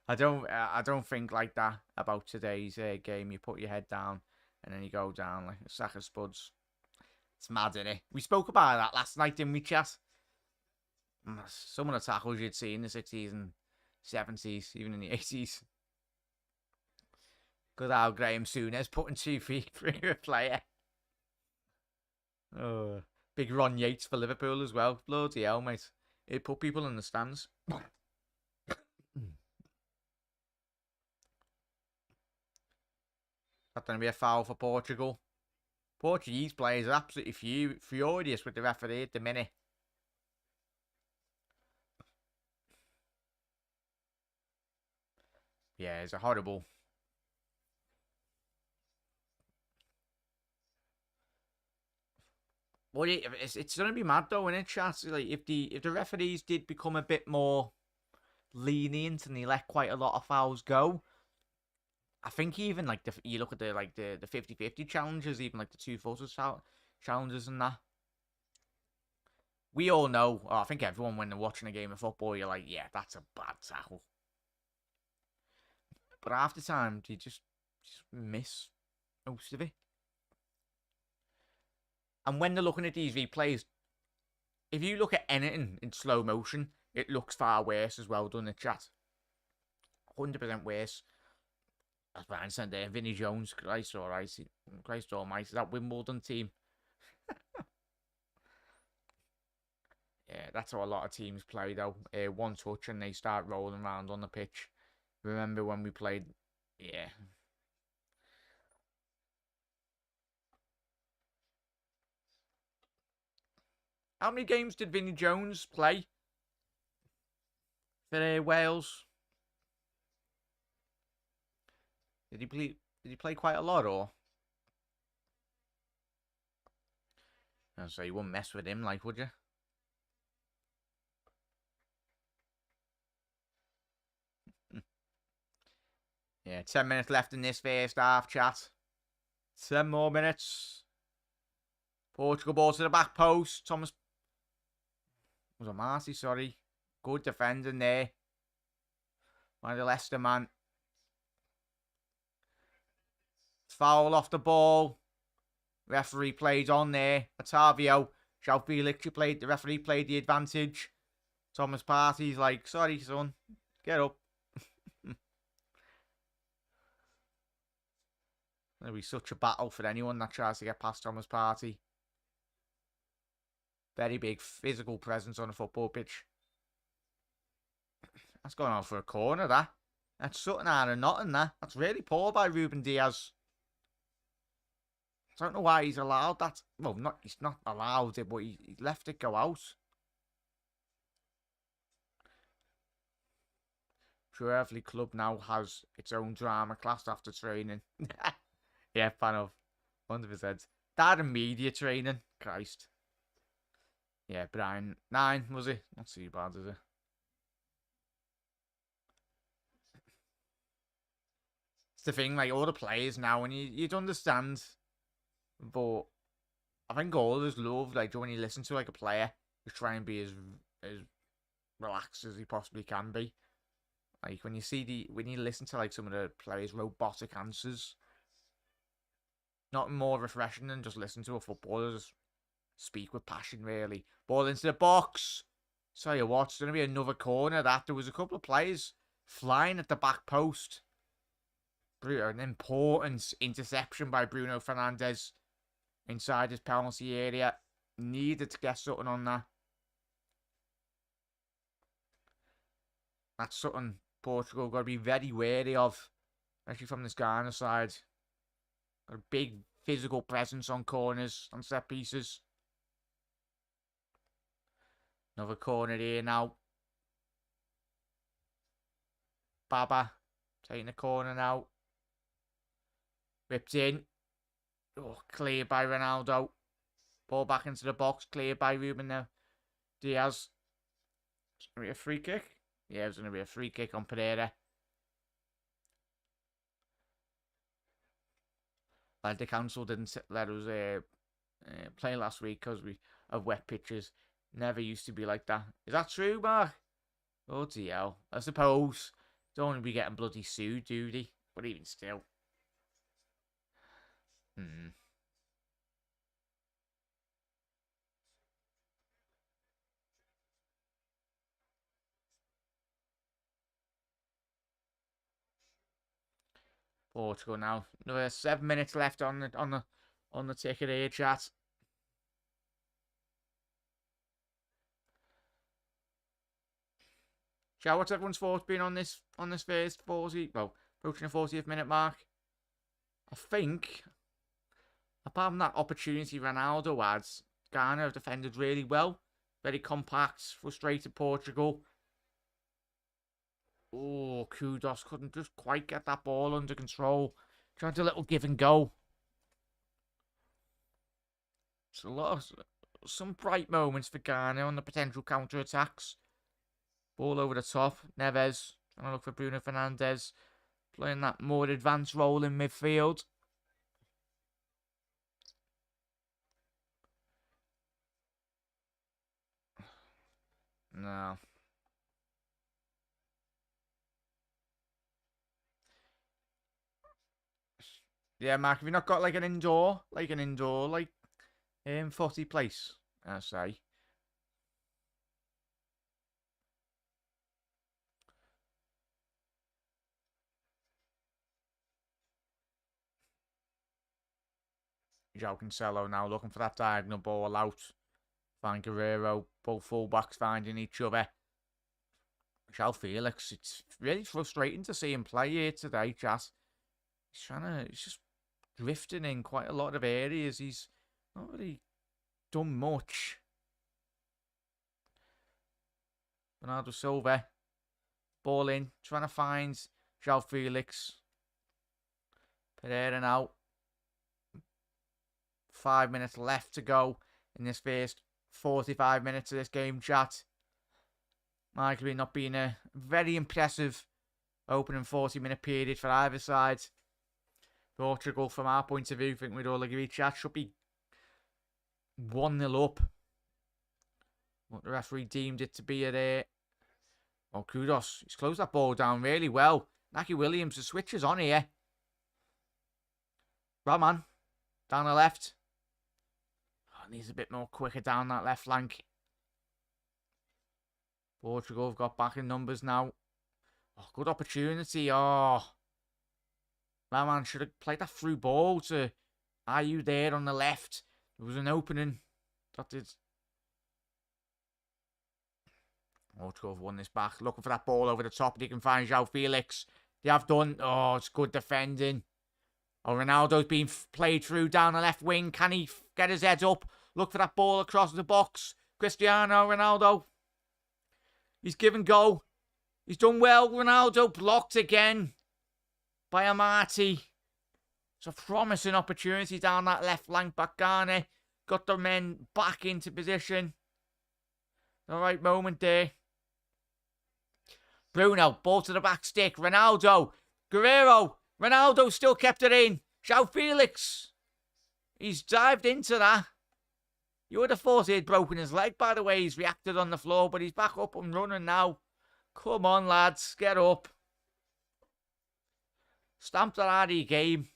I don't think like that about today's game. You put your head down and then you go down like a sack of spuds. It's mad, isn't it? We spoke about that last night, didn't we, chat? Some of the tackles you'd see in the 60s and 70s, even in the 80s. Good old Graham Souness putting 2 feet through a player. Oh, big Ron Yates for Liverpool as well. Bloody hell, mate. It put people in the stands. That's going to be a foul for Portugal. Portuguese players are absolutely furious with the referee at the minute. Yeah, it's a horrible. Well, it's going to be mad though, isn't it, chat? Like if the referees did become a bit more lenient and they let quite a lot of fouls go, I think even like you look at the 50-50 challenges, even like the 2-footer challenges and that. We all know, I think everyone when they're watching a game of football, you're like, yeah, that's a bad tackle. But half the time, you just miss most of it. And when they're looking at these replays, if you look at anything in slow motion, it looks far worse as well, doesn't it, chat? 100% worse. As Brian said there, Vinnie Jones, Christ almighty, that Wimbledon team. Yeah, that's how a lot of teams play though. One touch and they start rolling around on the pitch. Remember when we played? Yeah. How many games did Vinnie Jones play for Wales? Did he play? Did he play quite a lot, or? So you wouldn't mess with him, like, would you? Yeah, 10 minutes left in this first half, chat. 10 more minutes. Portugal ball to the back post. Thomas was a Marcy, sorry. Good defending there by the Leicester man. Foul off the ball. Referee played on there. Otavio. João Felix, the referee played the advantage. Thomas Partey's like, sorry, son. Get up. It'll be such a battle for anyone that tries to get past Thomas Partey. Very big physical presence on a football pitch. That's going on for a corner, that. That's something out of nothing, that. That's really poor by Ruben Diaz. I don't know why he's allowed that. Well, he's not allowed it, but he left it go out. Sure, every club now has its own drama class after training. Yeah, fan of 100%. That and media training, Christ. Yeah, Brian 9 was it? Not too bad, is it? It's the thing, like all the players now, and you'd understand, but I think all of us love like when you listen to like a player who's trying to be as relaxed as he possibly can be. Like when you listen to like some of the players' robotic answers, not more refreshing than just listen to a footballer just speak with passion. Really, ball into the box. Tell you what, it's gonna be another corner. That there was a couple of players flying at the back post. An important interception by Bruno Fernandes inside his penalty area. Needed to get something on that. That's something Portugal got to be very wary of, especially from this Ghana side. Got a big physical presence on corners, on set pieces. Another corner here now. Baba taking the corner now. Ripped in. Oh, cleared by Ronaldo. Ball back into the box. Cleared by Ruben Diaz. It's going to be a free kick. Yeah, it was going to be a free kick on Pereira. Like the council didn't let us play last week because of wet pitches. Never used to be like that. Is that true, Mark? Oh, dear. I suppose. Don't want to be getting bloody sued, do they? But even still. Portugal now. Another 7 minutes left on the ticket here, chat. Shall what's everyone's thoughts been on this first 40? Well, approaching the 40th minute mark. I think, apart from that opportunity Ronaldo had, Ghana have defended really well. Very compact, frustrated Portugal. Oh, Kudos couldn't just quite get that ball under control. Tried a little give and go. It's some bright moments for Ghana on the potential counter-attacks. Ball over the top. Neves trying to look for Bruno Fernandes. Playing that more advanced role in midfield. No. Yeah, Mark, have you not got like an indoor, footy place, I say. João Cancelo now looking for that diagonal ball out. Find Guerrero, both fullbacks finding each other. João Felix, it's really frustrating to see him play here today, chat. He's just drifting in quite a lot of areas. He's not really done much. Bernardo Silva, ball in, trying to find João Felix. Pereira now. 5 minutes left to go in this first 45 minutes of this game, chat. Likely not being a very impressive opening 40-minute period for either side. Portugal, from our point of view, I think we'd all agree, chat, should be 1-0 up. What the referee deemed it to be at Oh, Kudos. He's closed that ball down really well. Naki Williams, the switch is on here. Rahman, down the left. Oh, needs a bit more quicker down that left flank. Portugal have got back in numbers now. Oh, good opportunity. Oh. Rahman should have played that through ball to Ayew there on the left. There was an opening. That did. Portugal have won this back. Looking for that ball over the top. They can find João Felix. They have done. Oh, it's good defending. Oh, Ronaldo's being played through down the left wing. Can he get his head up? Look for that ball across the box. Cristiano Ronaldo. He's given go. He's done well. Ronaldo blocked again by Amati. It's a promising opportunity down that left flank. Ghana got the men back into position. The right moment there. Bruno, ball to the back stick. Ronaldo. Guerrero. Ronaldo still kept it in. João Felix. He's dived into that. You would have thought he'd broken his leg by the way he's reacted on the floor, but he's back up and running now. Come on, lads. Get up. Stamped that out of your game.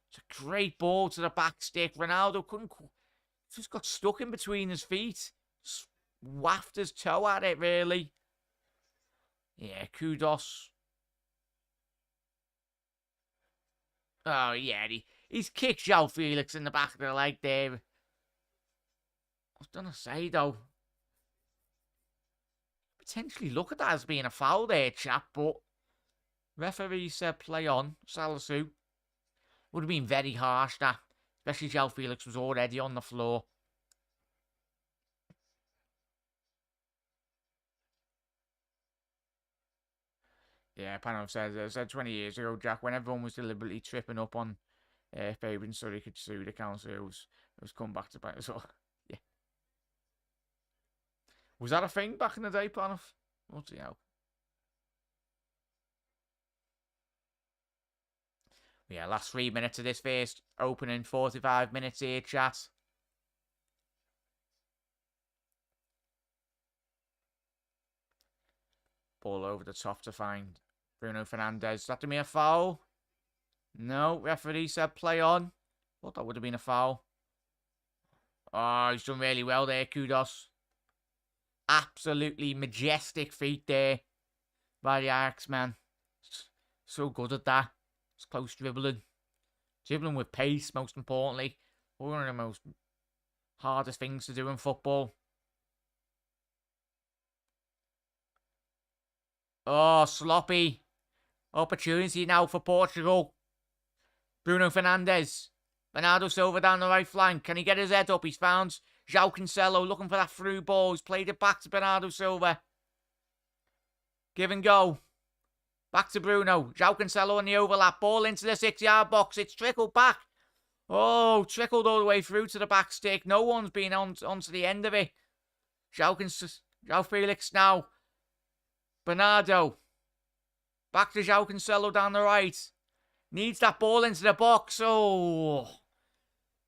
It's a great ball to the back stick. Ronaldo just got stuck in between his feet. Just wafted his toe at it, really. Yeah, Kudos. Oh, yeah, he's kicked João Felix in the back of the leg there. I was going to say, though, potentially look at that as being a foul there, chap, but referee said play on. Salisu would have been very harsh, that, especially João Felix was already on the floor. Yeah, Panov said 20 years ago, Jack, when everyone was deliberately tripping up on Fabian so he could sue the council, it was come back to bite us all. Yeah. Was that a thing back in the day, Panov? What's the hell? Yeah, last 3 minutes of this first opening 45 minutes here, chat. Ball over the top to find Bruno Fernandes. Is that to be a foul? No, referee said play on. Thought that would have been a foul. Oh, he's done really well there, kudos. Absolutely majestic feat there by the Ajax man. So good at that. It's close dribbling. Dribbling with pace, most importantly. One of the most hardest things to do in football. Oh, sloppy. Opportunity now for Portugal. Bruno Fernandes. Bernardo Silva down the right flank. Can he get his head up? He's found João Cancelo looking for that through ball. He's played it back to Bernardo Silva. Give and go. Back to Bruno. João Cancelo on the overlap. Ball into the 6-yard box. It's trickled back. Oh, trickled all the way through to the back stick. No one's been onto the end of it. João Felix now. Bernardo. Back to João Cancelo down the right. Needs that ball into the box. Oh.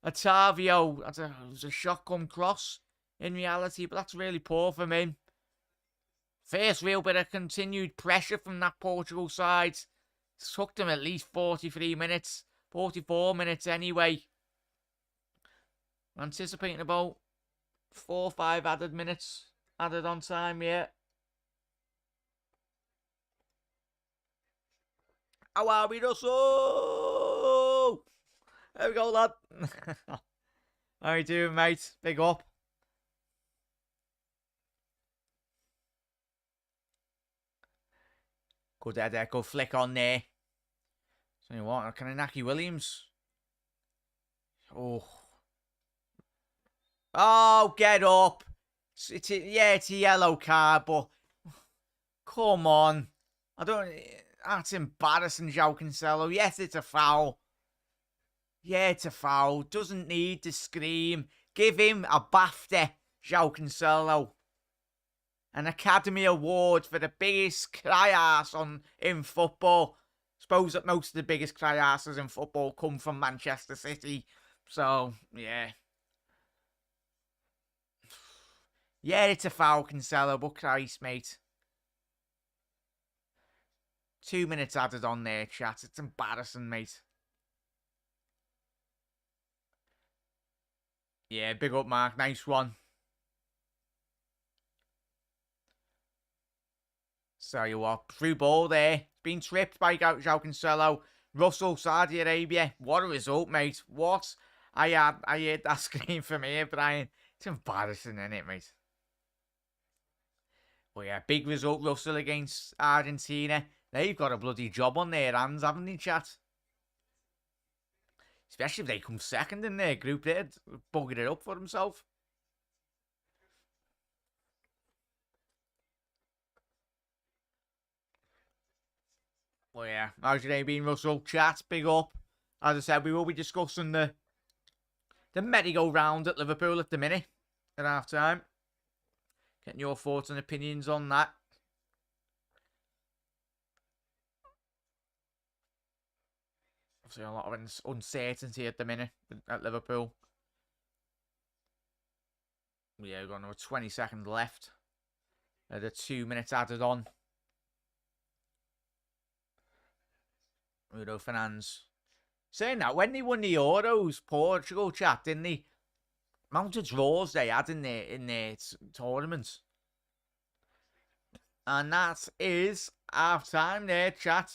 Otavio. It was a shotgun cross in reality, but that's really poor from him. First real bit of continued pressure from that Portugal side. It took them at least 43 minutes. 44 minutes anyway. Anticipating about 4 or 5 added minutes added on time, yeah. How are we, Russell? There we go, lad. How you doing, mate? Big up. Good header, good flick on there. So you what, Kananaki Williams. Oh, get up. It's a yellow card, but come on. That's embarrassing, João Cancelo. Yes, it's a foul. Yeah, it's a foul. Doesn't need to scream. Give him a BAFTA, João Cancelo. An Academy Award for the biggest cry-ass in football. Suppose that most of the biggest cry-asses in football come from Manchester City. So, yeah. Yeah, it's a foul, Cancelo, but Christ, mate. 2 minutes added on there, chat. It's embarrassing, mate. Yeah, big up, Mark. Nice one. So you what, through ball there. Been tripped by João Cancelo. Russell, Saudi Arabia. What a result, mate. What? I heard that scream from here, Brian. It's embarrassing, isn't it, mate? Well, yeah, big result, Russell, against Argentina. They've got a bloody job on their hands, haven't they, chat? Especially if they come second in their group, they'd buggered it up for themselves. Well, yeah, how's your day been, Russell? Chat, big up. As I said, we will be discussing the merry-go-round at Liverpool at the minute, at half-time. Getting your thoughts and opinions on that. Obviously, a lot of uncertainty at the minute at Liverpool. Yeah, we've got another 20 seconds left. The 2 minutes added on. Bruno Fernandes. Saying that, when they won the Euros, Portugal, chat, didn't they? Amount of draws they had in their tournaments. And that is half time there, chat.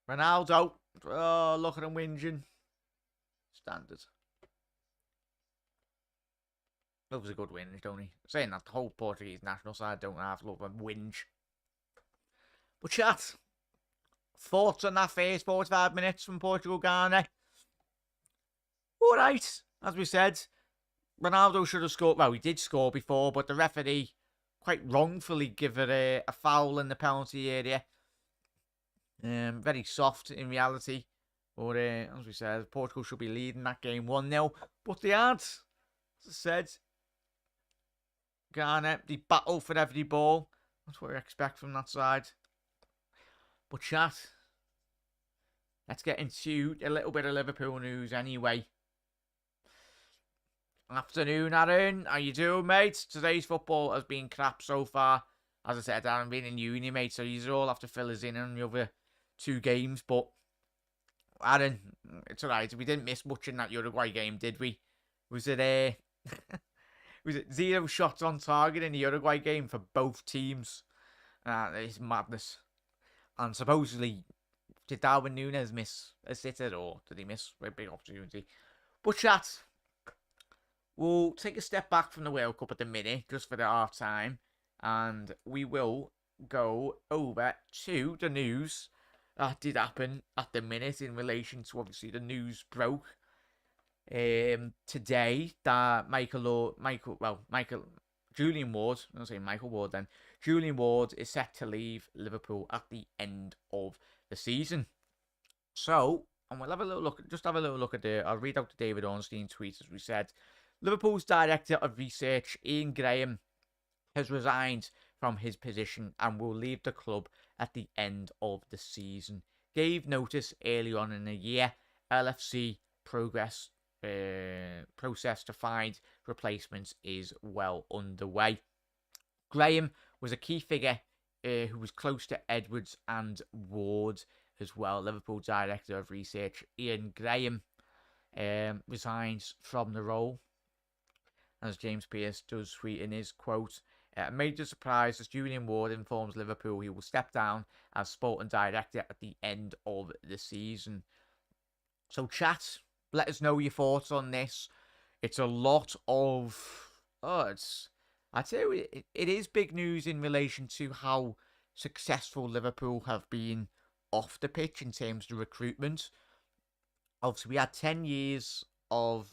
Ronaldo. Oh, look at him whinging. Standard. Loves a good whinge, don't he? Saying that, the whole Portuguese national side don't have love a whinge. But chat, thoughts on that first 45 minutes from Portugal Ghana? Alright, as we said, Ronaldo should have scored. Well, he did score before, but the referee quite wrongfully give it a foul in the penalty area. Very soft in reality. But as we said, Portugal should be leading that game 1-0. But they aren't. As I said, Ghana, they battle for every ball. That's what we expect from that side. But chat, let's get into a little bit of Liverpool news anyway. Afternoon, Aaron. How you doing, mate? Today's football has been crap so far. As I said, Aaron being in uni, mate, so you all have to fill us in on the other 2 games. But Aaron, it's alright. We didn't miss much in that Uruguay game, did we? Was it was it 0 shots on target in the Uruguay game for both teams? It's madness. And supposedly, did Darwin Núñez miss a sitter, or did he miss a big opportunity? But chat, we'll take a step back from the World Cup at the minute, just for the half time, and we will go over to the news that did happen at the minute in relation to, obviously, the news broke today that Julian Ward, I'm saying Michael Ward then, Julian Ward is set to leave Liverpool at the end of the season. So, and we'll have a little look, I'll read out the David Ornstein tweet as we said. Liverpool's Director of Research, Ian Graham, has resigned from his position and will leave the club at the end of the season. Gave notice early on in the year. LFC process to find replacements is well underway. Graham was a key figure who was close to Edwards and Ward as well. Liverpool Director of Research Ian Graham resigns from the role, as James Pearce does tweet in his quote. A major surprise as Julian Ward informs Liverpool he will step down as sporting director at the end of the season. So chat, let us know your thoughts on this. It's a lot of... I'd say it is big news in relation to how successful Liverpool have been off the pitch in terms of recruitment. Obviously, we had 10 years of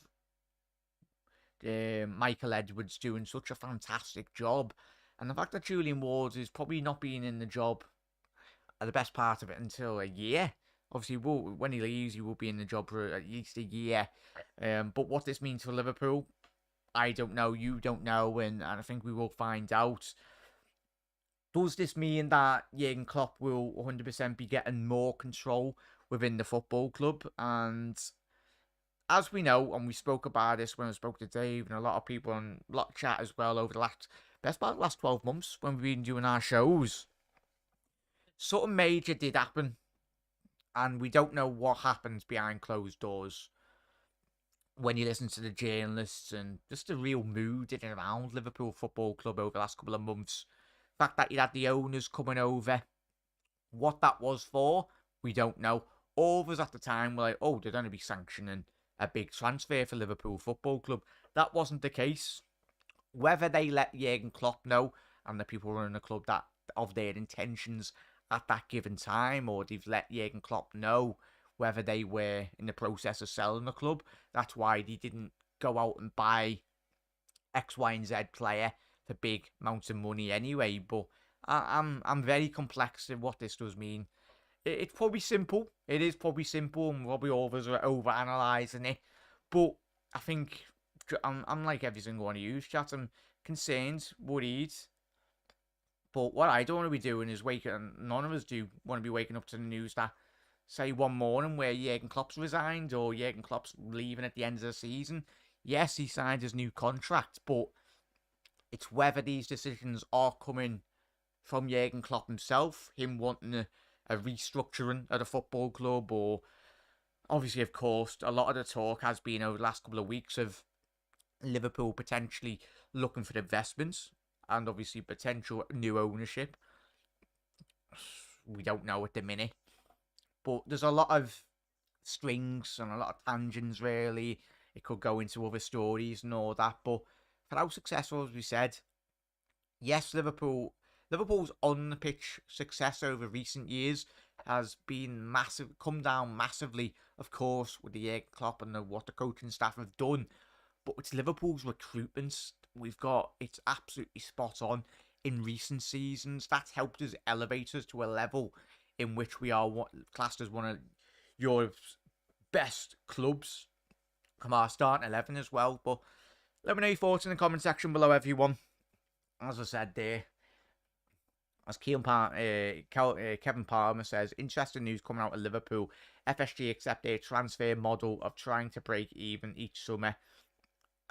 Michael Edwards doing such a fantastic job, and the fact that Julian Ward is probably not being in the job at the best part of it until a year. Obviously, when he leaves, he will be in the job for at least a year. But what this means for Liverpool, I don't know. You don't know, and I think we will find out. Does this mean that Jurgen Klopp will 100% be getting more control within the football club? And as we know, and we spoke about this when I spoke to Dave and a lot of people and a lot of chat as well over the last 12 months when we've been doing our shows, something major did happen, and we don't know what happens behind closed doors. When you listen to the journalists and just the real mood in and around Liverpool Football Club over the last couple of months, the fact that you had the owners coming over, what that was for, we don't know. All of us at the time were like, oh, they're going to be sanctioning a big transfer for Liverpool Football Club. That wasn't the case. Whether they let Jurgen Klopp know and the people running the club that of their intentions at that given time, or they've let Jurgen Klopp know whether they were in the process of selling the club, that's why they didn't go out and buy X, Y, and Z player for big amounts of money anyway. But I'm very complex in what this does mean. It's probably simple. It is probably simple, and probably all of us are over-analysing it. But I think I'm like every single one of you, chat. I'm concerned, worried. But what I don't want to be doing is none of us do want to be waking up to the news that, say, one morning where Jurgen Klopp's resigned or Jurgen Klopp's leaving at the end of the season. Yes, he signed his new contract, but it's whether these decisions are coming from Jurgen Klopp himself, him wanting a restructuring at a football club, or obviously, of course, a lot of the talk has been over the last couple of weeks of Liverpool potentially looking for investments and obviously potential new ownership. We don't know at the minute. But there's a lot of strings and a lot of tangents, really. It could go into other stories and all that. But for how successful, as we said, yes, Liverpool's on the pitch success over recent years has been massive, come down massively, of course, with the Jurgen Klopp and what the coaching staff have done. But it's Liverpool's recruitment it's absolutely spot on in recent seasons. That's helped us elevate us to a level in which we are classed as one of Europe's best clubs from our starting 11 as well. But let me know your thoughts in the comment section below, everyone. As I said there, as Kevin Palmer says, interesting news coming out of Liverpool. FSG accept a transfer model of trying to break even each summer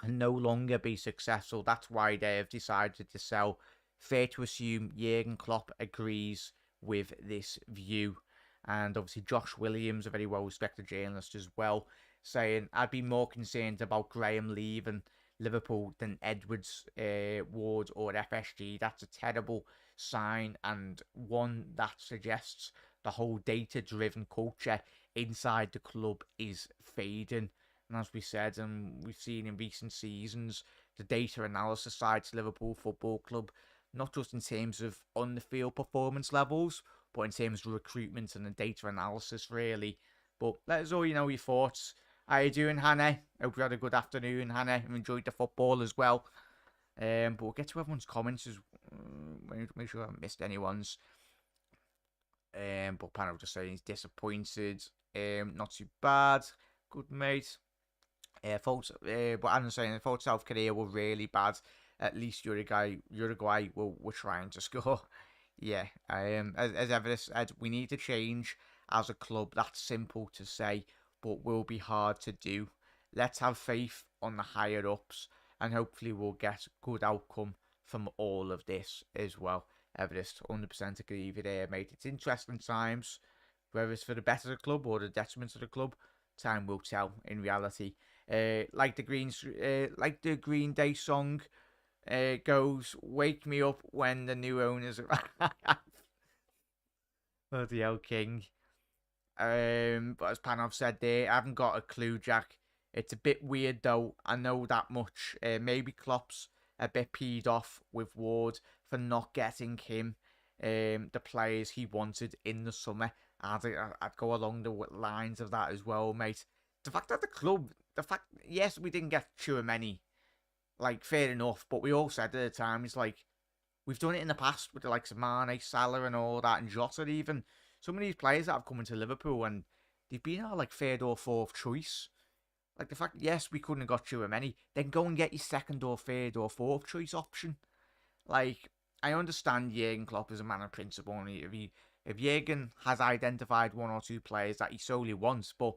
and no longer be successful. That's why they have decided to sell. Fair to assume Jurgen Klopp agrees with this view. And obviously Josh Williams, a very well-respected journalist as well, saying, I'd be more concerned about Graham leaving Liverpool than Edwards, Ward or FSG. That's a terrible sign, and one that suggests the whole data-driven culture inside the club is fading. And as we said, and we've seen in recent seasons, the data analysis side to Liverpool Football Club, not just in terms of on-the-field performance levels, but in terms of recruitment and the data analysis, really. But let us all know your thoughts. How you doing, Hannah? Hope you had a good afternoon, Hannah, and enjoyed the football as well. But we'll get to everyone's comments. Make sure I haven't missed anyone's. But Pano just saying he's disappointed. Not too bad. Good, mate. But I'm saying I thought South Korea were really bad. At least Uruguay were trying to score. Yeah. As ever said, we need to change as a club. That's simple to say, but will be hard to do. Let's have faith on the higher ups, and hopefully we'll get good outcome from all of this as well. Everest, 100% agree with you there, mate. It's interesting times, whether it's for the better of the club or the detriment of the club. Time will tell. In reality, like the Green Day song goes, "Wake me up when the new owners arrive." Bloody hell, King. But as Panov said there, I haven't got a clue, Jack. It's a bit weird though. I know that much. Maybe Klopp's a bit peed off with Ward for not getting him the players he wanted in the summer. I'd go along the lines of that as well, mate. The fact that yes, we didn't get too many, like, fair enough, but we all said at the time, it's like, we've done it in the past with the likes of Mane, Salah and all that, and Jota even. Some of these players that have come into Liverpool and they've been our like third or fourth choice. Like the fact, yes, we couldn't have got too many. Then go and get your second or third or fourth choice option. Like, I understand Jurgen Klopp is a man of principle, and if Jurgen has identified one or two players that he solely wants, but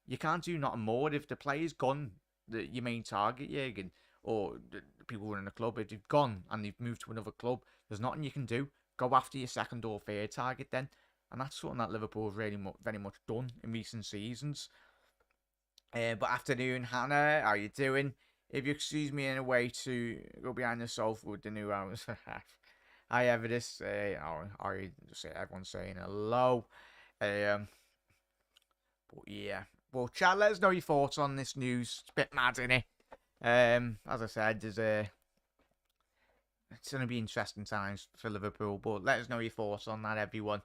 you can't do nothing more if the player's gone, your main target, Jurgen, or the people running the club, if they've gone and they've moved to another club, there's nothing you can do. Go after your second or third target then. And that's something that Liverpool have really very much done in recent seasons. But afternoon, Hannah, how you doing? If you excuse me in a way to go behind the sofa with the new hours. Hi, Everest. Just say everyone's saying hello. But yeah. Well, chat, let us know your thoughts on this news. It's a bit mad, isn't it? As I said, it's going to be interesting times for Liverpool, but let us know your thoughts on that, everyone.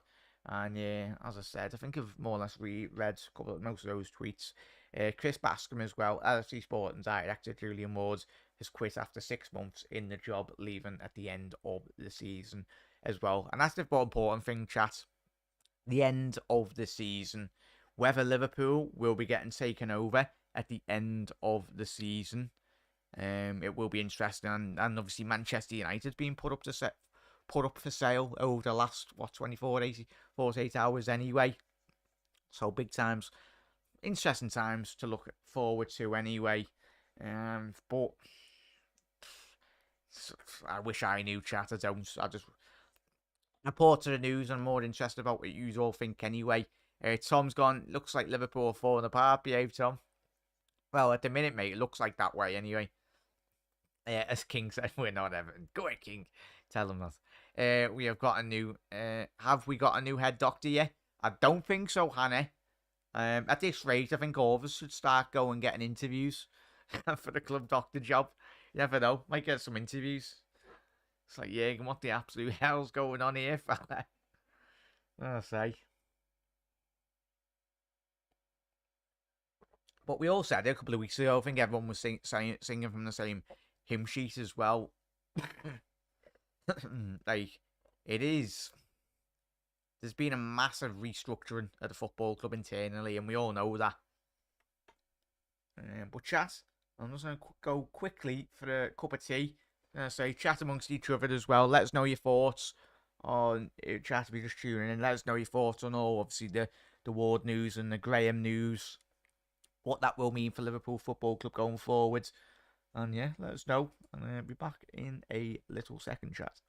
And yeah, as I said, I think I've more or less read most of those tweets. Chris Bascom as well, LFC Sporting director Julian Ward has quit after 6 months in the job, leaving at the end of the season as well. And that's the more important thing, chat. The end of the season. Whether Liverpool will be getting taken over at the end of the season. It will be interesting, and obviously Manchester United's been put up for sale over the last 48 hours anyway. So big times, interesting times to look forward to anyway. But I wish I knew, chat. I don't. I just report to the news. I'm more interested about what you all think anyway. Tom's gone. Looks like Liverpool are falling apart. Behave, Tom. Well, at the minute, mate, it looks like that way anyway. As King said, we're not Everton. Go ahead, King. Tell them that. We have got a new. Have we got a new head doctor yet? I don't think so, Hannah. At this rate, I think all of us should start going getting interviews for the club doctor job. You never know, might get some interviews. It's like, yeah, what the absolute hell's going on here, fella? I say. But we all said it a couple of weeks ago. I think everyone was singing from the same hymn sheet as well. Like, it is. There's been a massive restructuring at the football club internally, and we all know that. But chat, I'm just going to go quickly for a cup of tea. Say, chat amongst each other as well. Let us know your thoughts on chat. If you're just tuning in, let us know your thoughts on all, obviously, the Ward news and the Graham news. What that will mean for Liverpool Football Club going forward. And yeah, let us know. And I'll be back in a little second, chat.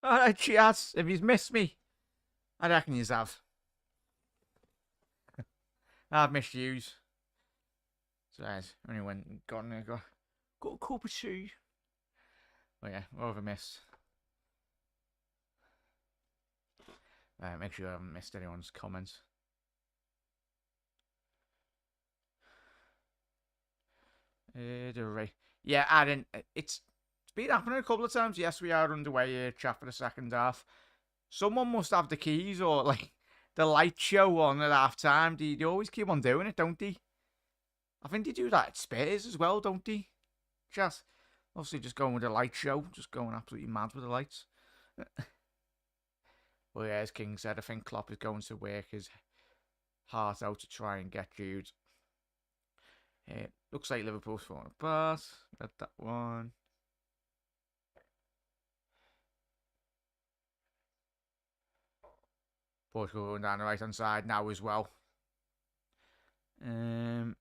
Alright, she has. If he's missed me, I reckon he's have. I've missed yous. So, only went and got a cup of tea. Oh yeah, over missed. Make sure I haven't missed anyone's comments. Yeah, I didn't. It's been happening a couple of times. Yes, we are underway here, chat for the second half. Someone must have the keys or like the light show on at half time. They always keep on doing it, don't they? I think they do that at Spurs as well, don't they? Chat. Obviously, just going with the light show, just going absolutely mad with the lights. Well, yeah, as King said, I think Klopp is going to work his heart out to try and get Jude. Looks like Liverpool's falling apart. Got that one. Portugal going down the right hand side now as well. I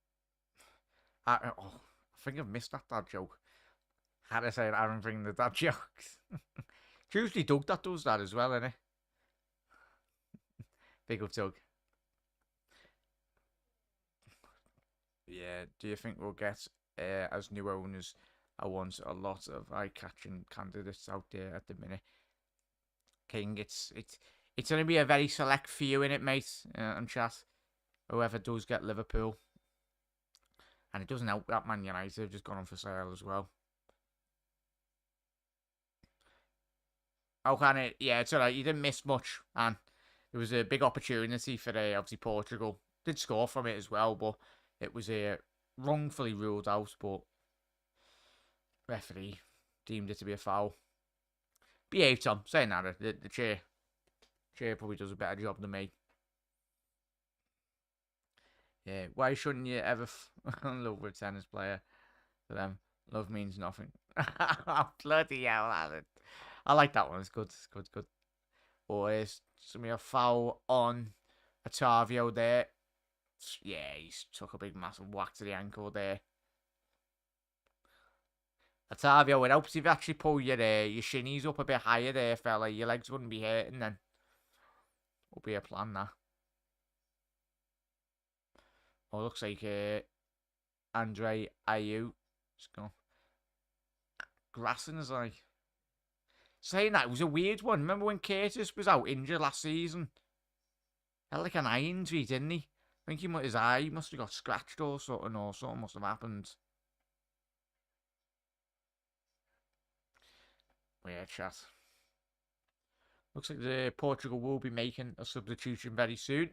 think I've missed that dad joke. Had to say it, Aaron bringing the dad jokes. It's usually Doug that does that as well, isn't it? Big up, Doug. Yeah, do you think we'll get, as new owners, I want a lot of eye-catching candidates out there at the minute. King, it's going to be a very select few in it, mate, and chat. Whoever does get Liverpool. And it doesn't help that Man United have just gone on for sale as well. Oh, can it? Yeah, it's alright. You didn't miss much, and there was a big opportunity for obviously Portugal. Did score from it as well, but it was wrongfully ruled out. But referee deemed it to be a foul. Behave, Tom. Saying that, the chair probably does a better job than me. Yeah, why shouldn't you ever love a tennis player? To them, love means nothing. Bloody hell, Alan. I like that one. It's good. It's good. It's good. Boys, a foul on Otavio there. Yeah, he's took a big massive whack to the ankle there. Otavio, it helps if you actually pull your shinies up a bit higher there, fella. Your legs wouldn't be hurting then. Will be a plan, that. Oh, looks like Andre Ayew. Just go. Grassing is like. Saying that, it was a weird one. Remember when Curtis was out injured last season? Had like an eye injury, didn't he? I think his eye must have got scratched or something must have happened. But yeah, chat. Looks like the Portugal will be making a substitution very soon.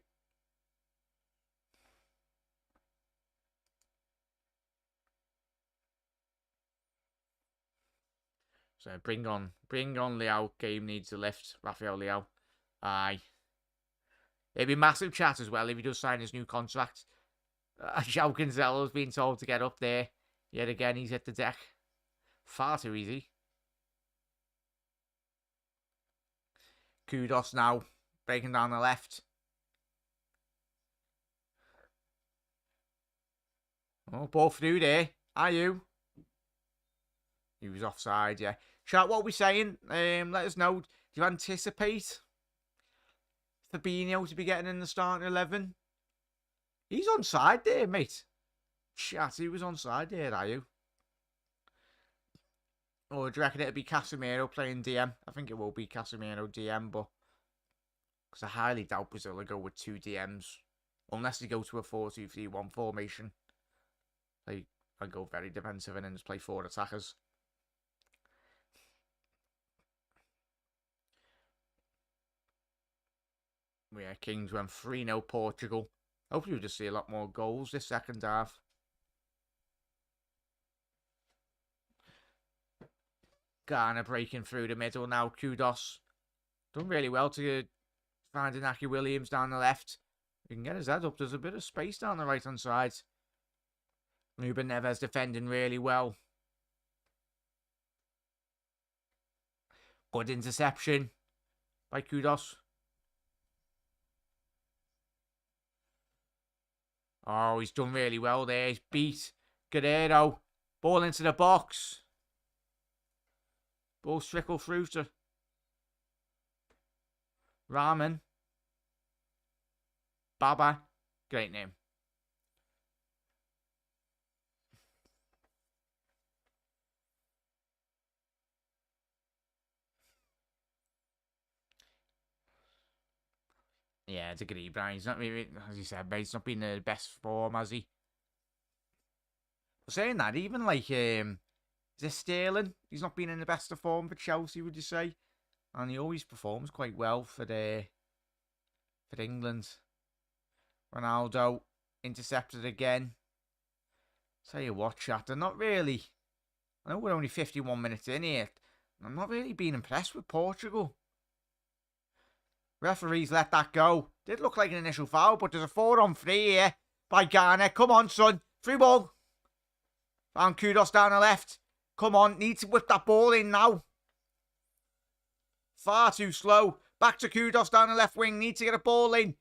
So bring on Leao. Game needs a lift. Rafael Leao. Aye. It'd be massive chat as well if he does sign his new contract. João Cancelo's been told to get up there. Yet again, he's hit the deck. Far too easy. Kudos now. Breaking down the left. Oh, ball through there. Are you? He was offside, yeah. Chat, what are we saying? Let us know. Do you anticipate Fabinho to be getting in the starting 11? He's onside there, mate. Chat, he was onside there, are you? Or do you reckon it'll be Casemiro playing DM? I think it will be Casemiro DM, but because I highly doubt Brazil will go with 2 DMs. Unless they go to a 4-2-3-1 formation. They go very defensive and then just play 4 attackers. Yeah, Kings went 3-0 Portugal. Hopefully we'll just see a lot more goals this second half. Garner breaking through the middle now. Kudos. Done really well to find Inaki Williams down the left. He can get his head up. There's a bit of space down the right-hand side. Ruben Neves defending really well. Good interception by Kudos. Oh, he's done really well there. He's beat Guerrero. Ball into the box. Ball trickle through to Ramen. Baba. Great name. Yeah, it's a agree, Brian. He's not really, as you said, but he's not been in the best form, has he? Saying that, even like, is it Sterling? He's not been in the best of form for Chelsea, would you say? And he always performs quite well for England. Ronaldo intercepted again. Tell you what, chat, they're not really. I know we're only 51 minutes in here. I'm not really being impressed with Portugal. Referees let that go. Did look like an initial foul, but there's a 4-on-3 here by Garner. Come on, son. Free ball. Found Kudos down the left. Come on, need to whip that ball in now. Far too slow. Back to Kudos down the left wing. Need to get a ball in.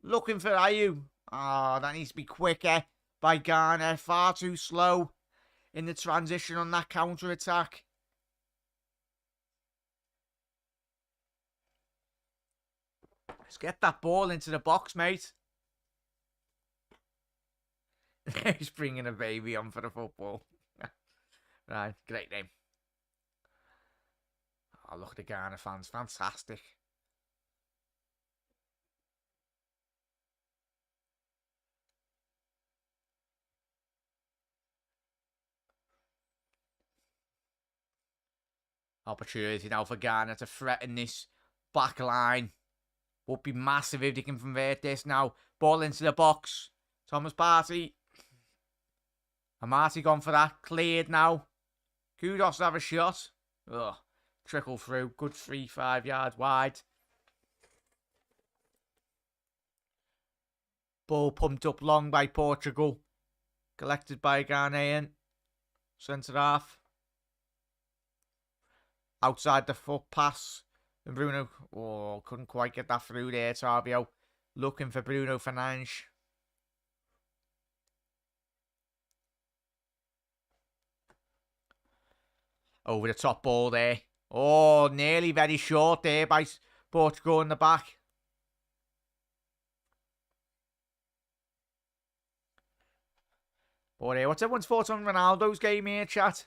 Looking for Ayew. Ah, that needs to be quicker by Garner. Far too slow in the transition on that counter-attack. Let's get that ball into the box, mate. He's bringing a baby on for the football. Right, great name. Oh, look at the Ghana fans. Fantastic. Opportunity now for Ghana to threaten this back line. Would be massive if they can convert this now. Ball into the box. Thomas Partey. Amati gone for that. Cleared now. Kudos to have a shot. Ugh. Trickle through. Good 3-5 yards wide. Ball pumped up long by Portugal. Collected by Ghanaian. Centre half. Outside the foot pass. And Bruno, couldn't quite get that through there, Tavio. Looking for Bruno Fernandes. Over the top ball there. Oh, nearly very short there by Portugal in the back. But what's everyone's thoughts on Ronaldo's game here, chat?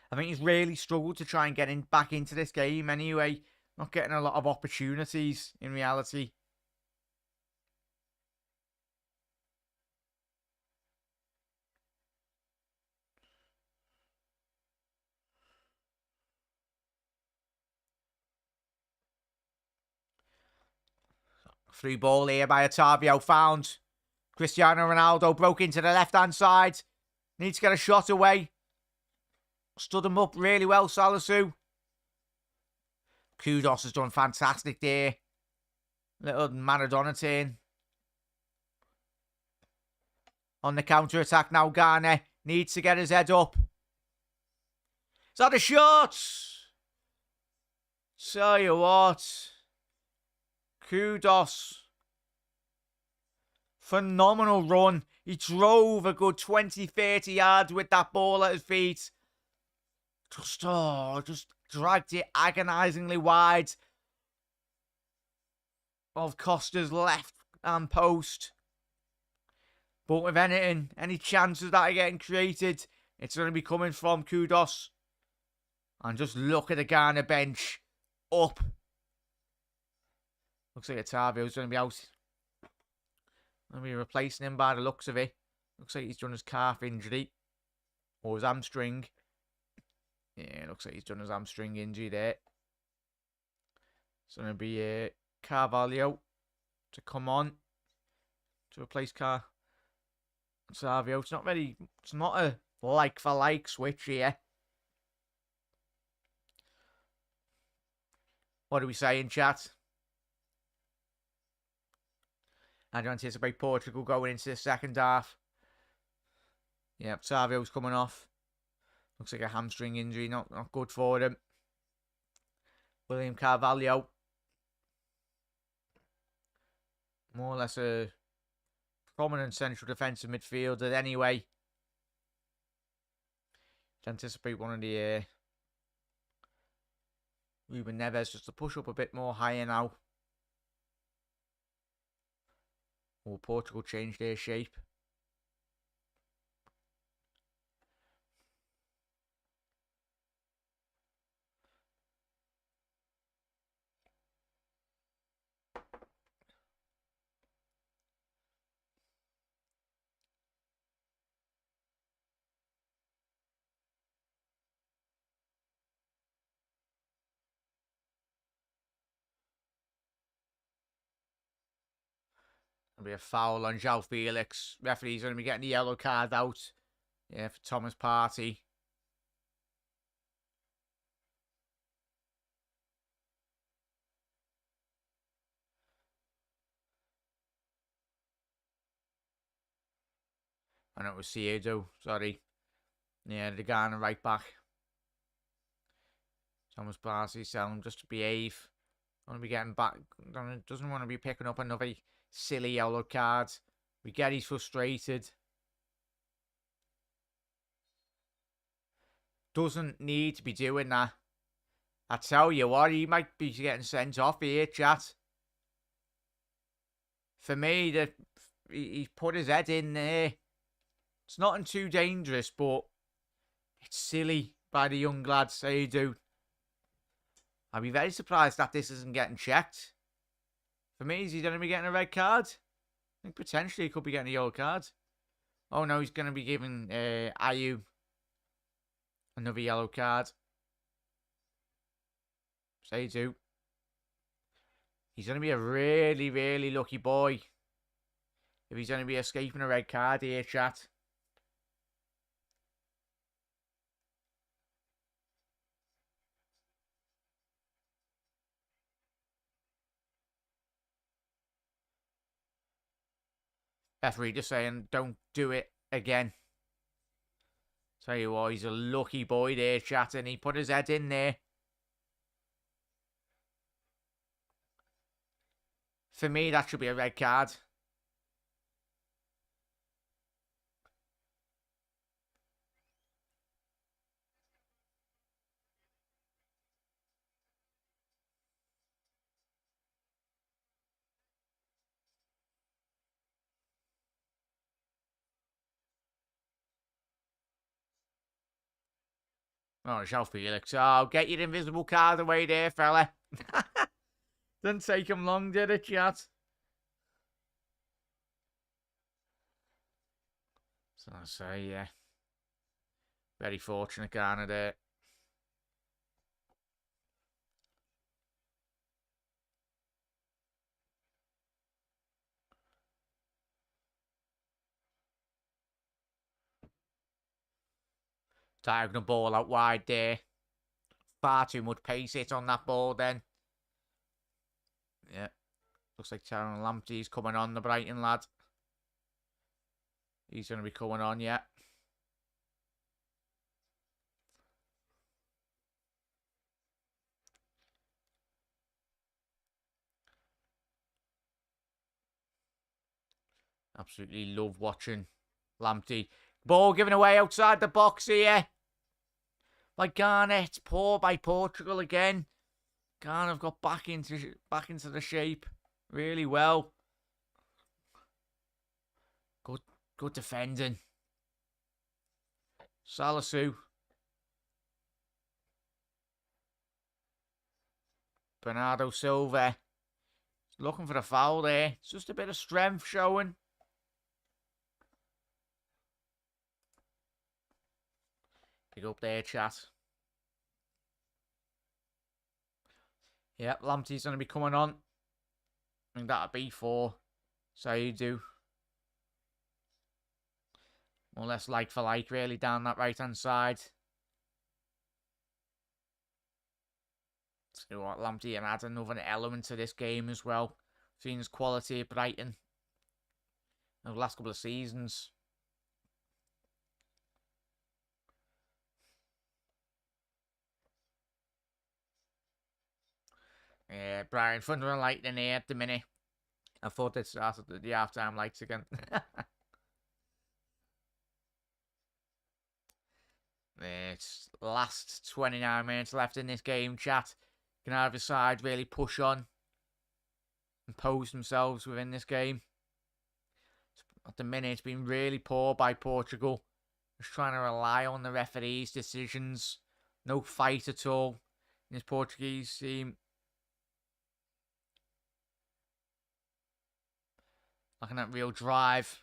I think he's really struggled to try and get back into this game anyway. Not getting a lot of opportunities in reality. Through ball here by Otavio found. Cristiano Ronaldo broke into the left-hand side. Needs to get a shot away. Stood him up really well, Salisu. Kudos has done fantastic there. Little Maradona turn. On the counter-attack now, Ghana needs to get his head up. Is that a shot? Tell you what. Kudos. Phenomenal run. He drove a good 20-30 yards with that ball at his feet. Just dragged it agonisingly wide of Costa's left hand post. But with any chances that are getting created, it's going to be coming from Kudos. And just look at the Ghana bench. Up. Looks like Otavio's going to be out. Going to be replacing him by the looks of it. Looks like he's done his calf injury. Or his hamstring. Yeah, looks like he's done his hamstring injury there. It's going to be Carvalho to come on. To replace Otavio. It's not a like-for-like switch here. What are we saying, chat? I do anticipate Portugal going into the second half. Yep, Savio's coming off. Looks like a hamstring injury, not good for him. William Carvalho. More or less a prominent central defensive midfielder anyway. To anticipate one of the Ruben Neves just to push up a bit more higher now. Will Portugal change their shape? There'll be a foul on João Felix. Referee's going to be getting the yellow card out. Yeah, for Thomas Partey. I know it was Ciedo, sorry. Yeah, the guy on the right back. Thomas Partey telling him just to behave. Want to be getting back. Doesn't want to be picking up another silly yellow card. We get he's frustrated. Doesn't need to be doing that. I tell you what, he might be getting sent off here, chat. For me, he's put his head in there. It's nothing too dangerous, but it's silly by the young lads, say you do. I'd be very surprised that this isn't getting checked. For me, is he going to be getting a red card? I think potentially he could be getting a yellow card. Oh no, he's going to be giving Ayew another yellow card. Say you do. He's going to be a really, really lucky boy if he's going to be escaping a red card here, chat. Referee just saying, don't do it again. Tell you what, he's a lucky boy there, chat, and he put his head in there. For me, that should be a red card. Oh, João Felix. Oh, get your invisible card away there, fella. Didn't take him long, did it, chat? So I say, yeah. Very fortunate, Garner there. Diagonal ball out wide there. Far too much pace hit on that ball then. Yeah. Looks like Tyrone Lamptey's coming on, the Brighton lad. He's going to be coming on, yeah. Absolutely love watching Lamptey. Ball given away outside the box here. By Garner. It's poor by Portugal again. Garner have got back into the shape really well. Good defending. Salisu. Bernardo Silva. Looking for a foul there. It's just a bit of strength showing. Pick up there, chat. Yep, Lamptey's going to be coming on. I think that'll be for Saidu. More or less like for like, really, down that right-hand side. See what Lamptey can add another element to this game as well. Seen his quality at Brighton over the last couple of seasons. Yeah, Brian, thunder and lightning here at the minute. I thought they'd started the half-time lights again. It's last 29 minutes left in this game, chat. Can either side really push on and pose themselves within this game? At the minute, it's been really poor by Portugal. Just trying to rely on the referee's decisions. No fight at all in this Portuguese team. Looking at real drive.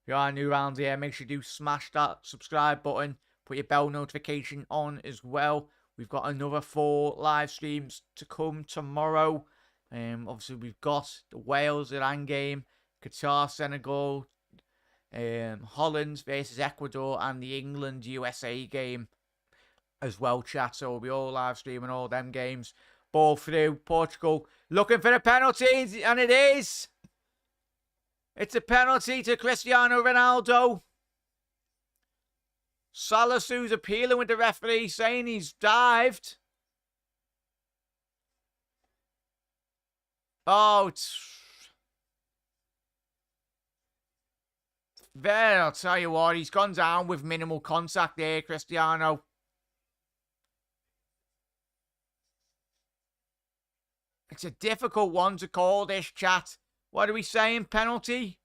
If you are new around here, make sure you do smash that subscribe button. Put your bell notification on as well. We've got another 4 live streams to come tomorrow. Obviously, we've got the Wales-Iran game, Qatar, Senegal, Holland versus Ecuador, and the England-USA game as well, chat. So we'll be all live streaming all them games. Ball through, Portugal looking for a penalty, and it is. It's a penalty to Cristiano Ronaldo. Salasu's appealing with the referee, saying he's dived. Oh, there, I'll tell you what, he's gone down with minimal contact there, Cristiano. It's a difficult one to call, this, chat. What are we saying? Penalty?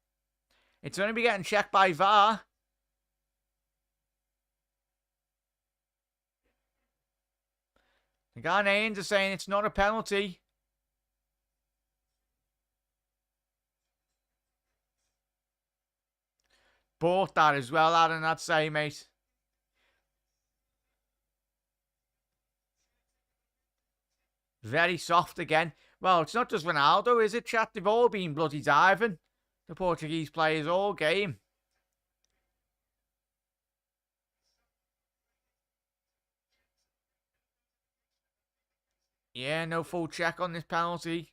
It's only be getting checked by VAR. The Ghanaians are saying it's not a penalty. Bought that as well, Adam, I'd say, mate. Very soft again. Well, it's not just Ronaldo, is it, chat? They've all been bloody diving. The Portuguese players all game. Yeah, no full check on this penalty.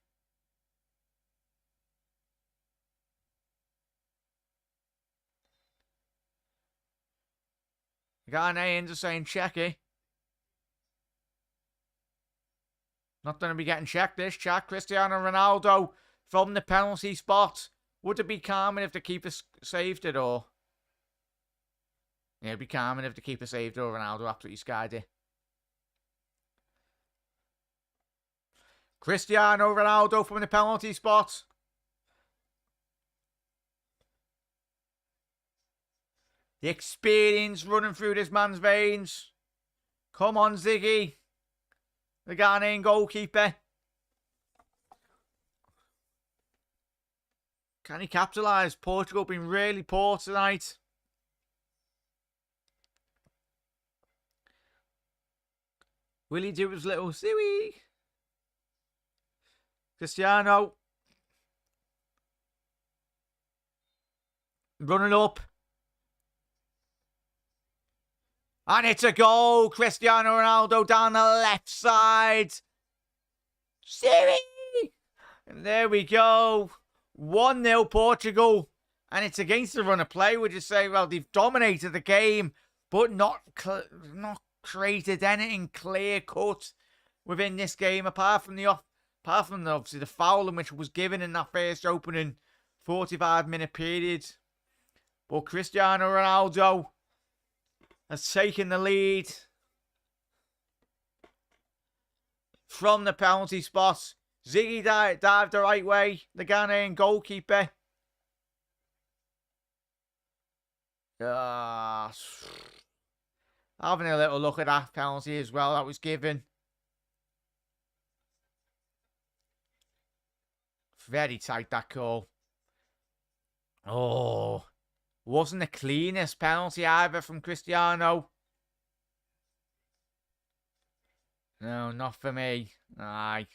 The Ghanaians are saying check it. Not going to be getting checked, this chat. Cristiano Ronaldo from the penalty spot. Would it be calming if the keeper saved it, or? Yeah, it'd be calming if the keeper saved it, or Ronaldo absolutely skied it. Cristiano Ronaldo from the penalty spot. The experience running through this man's veins. Come on, Ziggy. The Ghanaian goalkeeper. Can he capitalise? Portugal been really poor tonight. Will he do his little suey? Cristiano. Running up. And it's a goal. Cristiano Ronaldo down the left side. Siri! And there we go. 1-0 Portugal. And it's against the run of play. Would you say, well, they've dominated the game, but not created anything clear cut within this game, apart from obviously the foul which was given in that first opening 45-minute period. But Cristiano Ronaldo has taken the lead from the penalty spot. Ziggy dived the right way. The Ghanaian goalkeeper. Having a little look at that penalty as well that was given. Very tight, that call. Oh, wasn't the cleanest penalty either from Cristiano. No, not for me. Aye.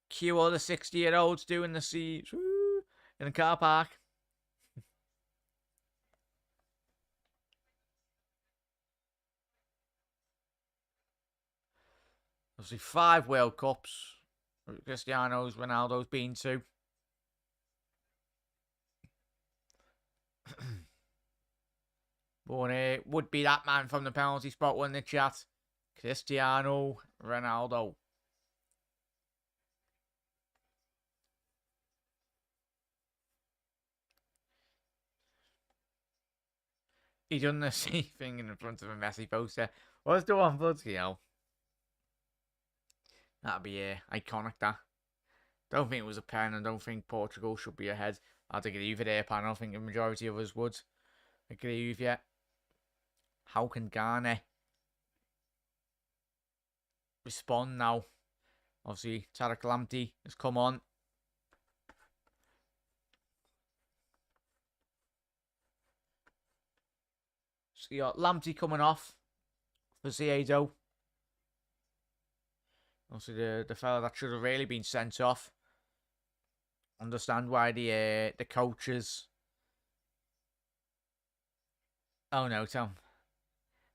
Cue all the 60-year-olds doing the seats in the car park. Obviously 5 World Cups. Ronaldo's been to. But it would be that man from the penalty spot in the chat. Cristiano Ronaldo. He done the same thing in front of a Messi poster. What's the one bloody hell? That'd be iconic, that. Don't think it was a pen, and don't think Portugal should be ahead. I'd agree with you there, Pan. I don't think the majority of us would agree with you. How can Ghana respond now? Obviously, Tarek Lamptey has come on. So you got Lamptey coming off for Ziedo. Obviously, the fella that should have really been sent off. Understand why the coaches. Oh no, Tom.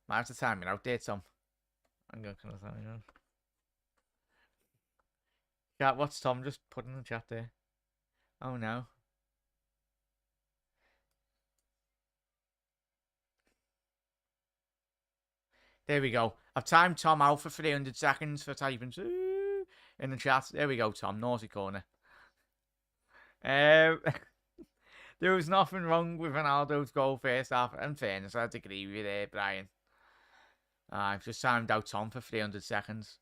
Might have to time it out there, Tom. I'm going to kind of time it out. Yeah, what's Tom just put in the chat there? Oh no. There we go. I've timed Tom out for 300 seconds for typing in the chat. There we go, Tom. Naughty corner. There was nothing wrong with Ronaldo's goal first half. In fairness, I'd agree with you there, Brian. I've just timed out Tom for 300 seconds.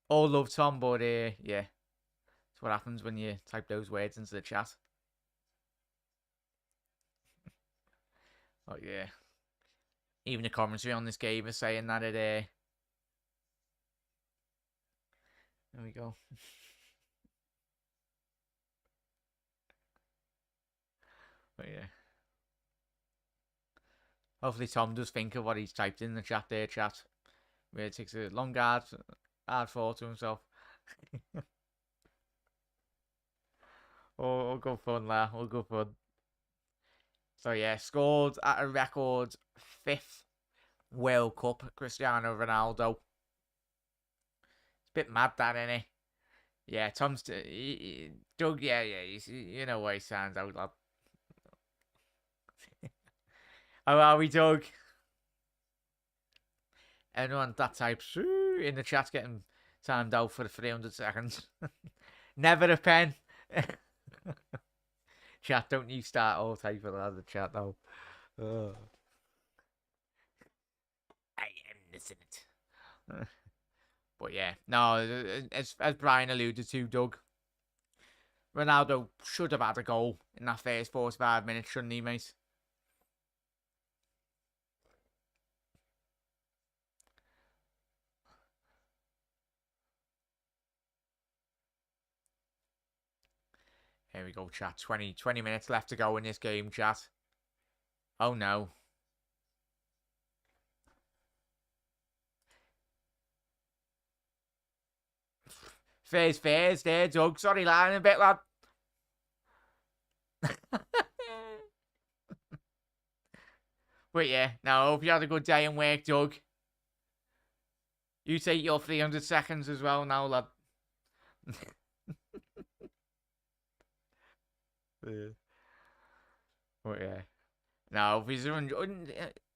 All love Tom, but yeah. That's what happens when you type those words into the chat. Oh, yeah. Even the commentary on this game is saying that it... There we go. But yeah. Hopefully Tom does think of what he's typed in the chat there, chat. Where it takes a long hard thought to himself. Oh, go fun there. We'll go fun. So yeah, scored at a record 5th World Cup, Cristiano Ronaldo. It's a bit mad, that, isn't it? Yeah, Tom's... Doug, yeah, you know why he sounds out, lad. How are we, Doug? Anyone that types in the chat getting timed out for the 300 seconds. Never a pen. Chat, don't you start all typing out of the chat, though. I am missing it. But yeah, no, as Brian alluded to, Doug, Ronaldo should have had a goal in that first 45 minutes, shouldn't he, mate? Here we go, chat. 20 minutes left to go in this game, chat. Oh, no. Fair's there, Doug. Sorry, lying a bit, lad. But yeah, no, I hope you had a good day in work, Doug. You take your 300 seconds as well now, lad. Yeah. But yeah. No, if he's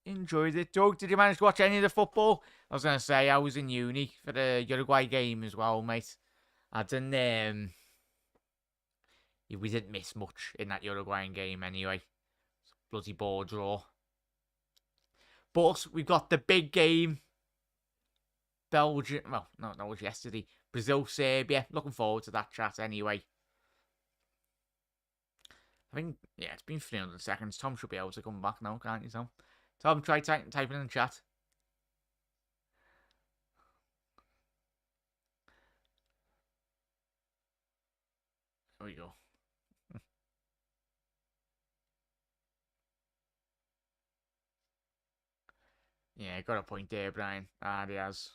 enjoyed it. Doug, did you manage to watch any of the football? I was going to say, I was in uni for the Uruguay game as well, mate. I didn't, we didn't miss much in that Uruguayan game anyway. It's a bloody ball draw. But we've got the big game. Belgium, well, no, that was yesterday. Brazil, Serbia. Looking forward to that chat anyway. I think, yeah, it's been 300 seconds. Tom should be able to come back now, can't you, Tom? Tom, try typing in the chat. There we go. Yeah, got a point there, Brian. He has.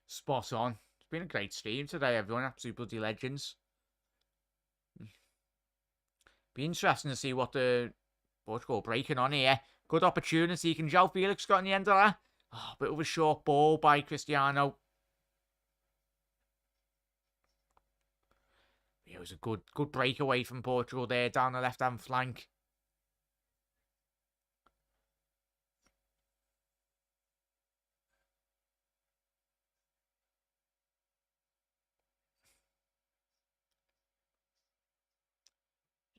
Spot on. It's been a great stream today, everyone. Absolute bloody legends. Be interesting to see what the Portugal breaking on here. Good opportunity. Can João Felix got in the end of that? Oh, bit of a short ball by Cristiano. It was a good breakaway from Portugal there down the left-hand flank.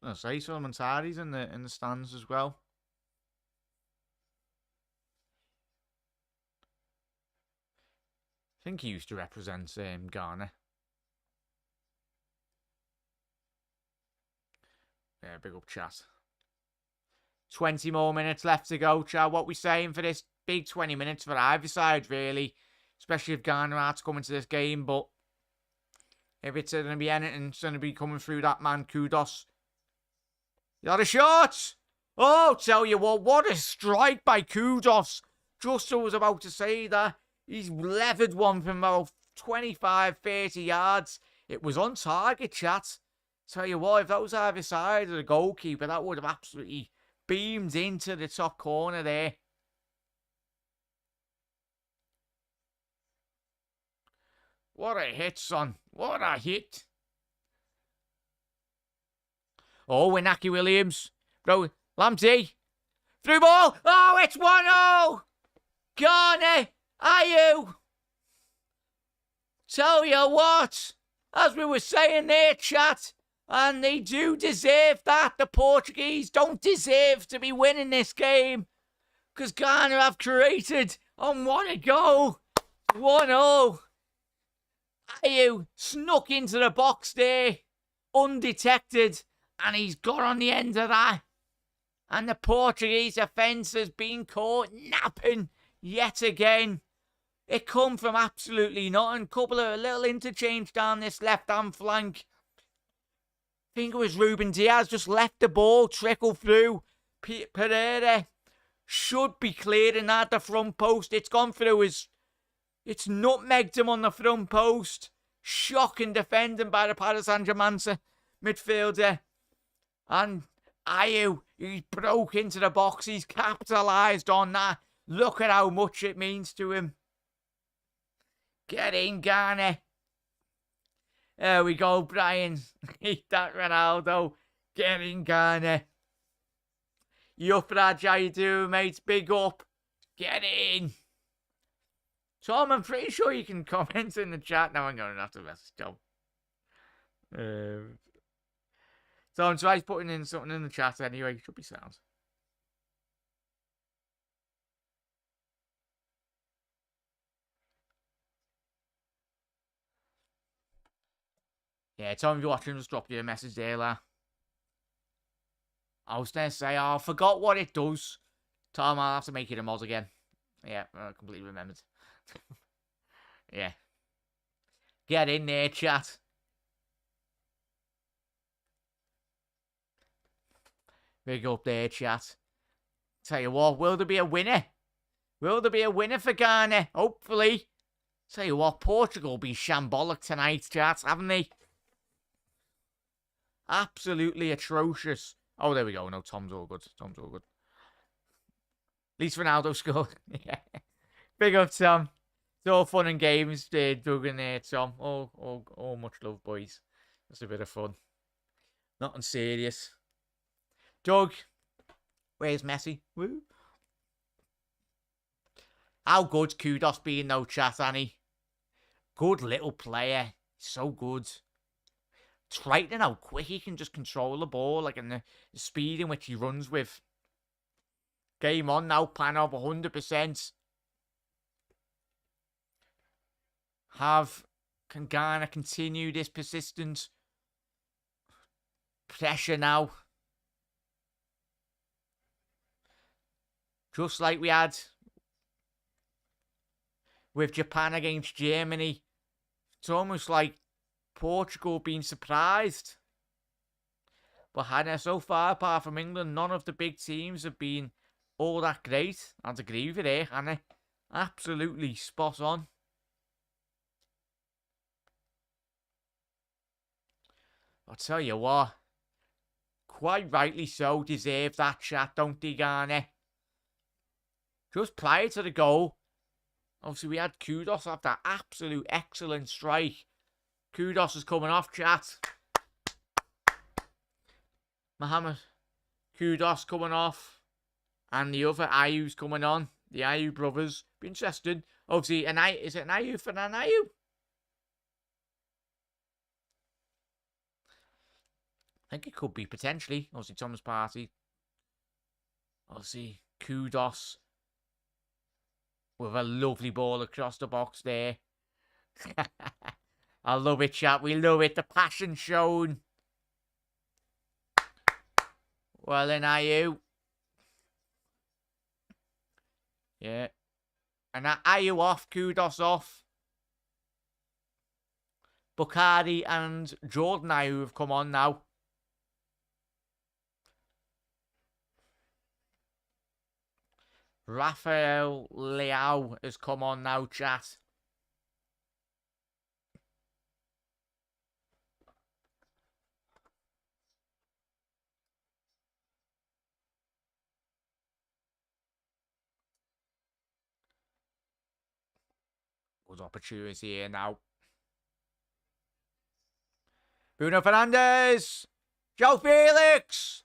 I say Montari's in the stands as well. I think he used to represent Ghana. Yeah, big up chat. 20 more minutes left to go, chat. What we saying for this big 20 minutes for either side, really? Especially if Ghana are to come into this game, but if it's going to be anything, it's going to be coming through that man, Kudos. You got a shot! Oh, tell you what a strike by Kudos. Just as I was about to say that. He's levered one from about 25, 30 yards. It was on target, chat. Tell you what, if that was either side of the goalkeeper, that would have absolutely beamed into the top corner there. What a hit, son. What a hit. Oh, Inaki Williams. Bro, Lamptey. Through ball. Oh, it's 1-0. Ghana. Are you? Tell you what, as we were saying there, chat, and they do deserve that. The Portuguese don't deserve to be winning this game because Ghana have created and want to go 1-0. Ayew snuck into the box there, undetected, and he's got on the end of that. And the Portuguese defence has been caught napping yet again. It come from absolutely nothing. Couple of little interchange down this left-hand flank. I think it was Ruben Diaz just left the ball trickle through. Pereira should be clearing at the front post. It's gone through his... It's nutmegged him on the front post. Shocking defending by the Paris Saint-Germain midfielder. And Ayew, he's broke into the box. He's capitalised on that. Look at how much it means to him. Get in, Ghana. There we go, Brian. Eat that, Ronaldo. Get in, Ghana. You up, Raj? How you doing, mates? Big up. Get in. Tom, I'm pretty sure you can comment in the chat. Now I'm going to have to message Tom. Tom, try putting in something in the chat anyway. Should be sound. Yeah, Tom, if you're watching, just drop you a message there, la. I was going to say, I forgot what it does. Tom, I'll have to make it a mod again. Yeah, I completely remembered. Yeah. Get in there, chat. Big up there, chat. Tell you what, will there be a winner? Will there be a winner for Ghana? Hopefully. Tell you what, Portugal be shambolic tonight, chat, haven't they? Absolutely atrocious. Oh, there we go. No, Tom's all good. Tom's all good. At least Ronaldo scored. Yeah. Big up, Tom. It's all fun and games, Doug and there, Tom. All much love, boys. It's a bit of fun. Nothing serious. Doug, where's Messi? Woo. How good's Kudos being, though, chat, Annie? Good little player. So good. It's frightening how quick he can just control the ball, like in the speed in which he runs with. Game on now, Panov 100%. Can Ghana continue this persistent pressure now? Just like we had with Japan against Germany. It's almost like Portugal being surprised. But Hannah, so far, apart from England, none of the big teams have been all that great. I'd agree with you there, Hannah. Absolutely spot on. I'll tell you what. Quite rightly so, deserve that chat, don't they, Ghana? Just prior to the goal, obviously we had Kudos have that absolute excellent strike. Kudos is coming off, chat. Mohamed Kudos coming off. And the other Ayew's coming on. The Ayew brothers. Be interesting. Obviously, is it an Ayew for an Ayew? think it could be potentially. Obviously, Thomas Partey. Obviously, Kudos with a lovely ball across the box there. I love it, chat. We love it. The passion shown. Well, then, are you? Yeah. And are you off? Kudos off. Bukhari and Jordan Ayew have come on now. Rafael Leao has come on now, chat. Good opportunity here now. Bruno Fernandes. Joe Felix.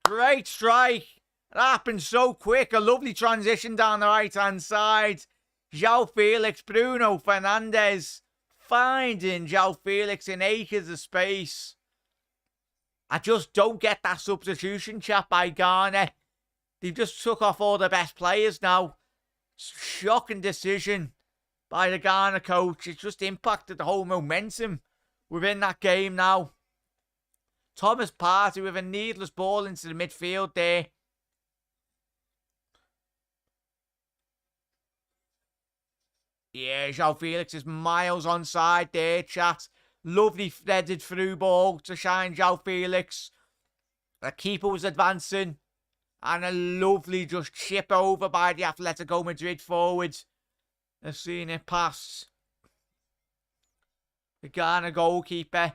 Great strike. It happened so quick. A lovely transition down the right-hand side. João Felix, Bruno Fernandes. Finding João Felix in acres of space. I just don't get that substitution, chat, by Ghana. They've just took off all the best players now. Shocking decision by the Ghana coach. It's just impacted the whole momentum within that game now. Thomas Partey with a needless ball into the midfield there. Yeah, João Felix is miles onside there, chat. Lovely threaded through ball to shine João Felix. The keeper was advancing. And a lovely just chip over by the Atletico Madrid forwards. I've seen it past the Ghana goalkeeper.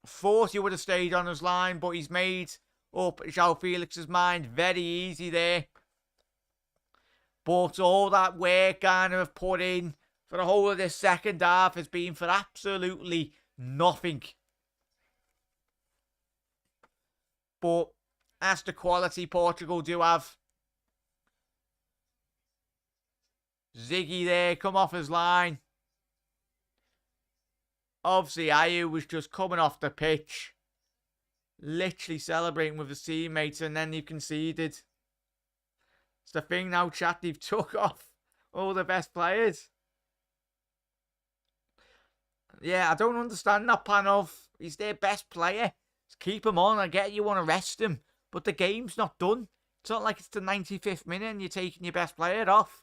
Thought he would have stayed on his line, but he's made up João Felix's mind very easy there. But all that work Ghana have put in for the whole of this second half has been for absolutely nothing. But that's the quality Portugal do have. Ziggy there, come off his line. Obviously, Ayew was just coming off the pitch. Literally celebrating with his teammates, and then he conceded. It's the thing now, chat. They've took off all the best players. Yeah, I don't understand that pan of he's their best player. Just keep him on. I get you want to rest him, but the game's not done. It's not like it's the 95th minute and you're taking your best player off.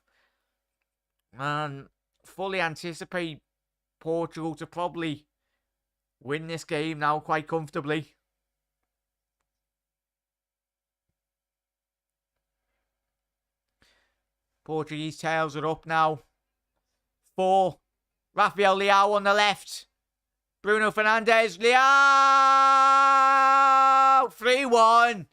And fully anticipate Portugal to probably win this game now quite comfortably. Portuguese tails are up now. 4. Rafael Leao on the left. Bruno Fernandes. Leao! 3-1.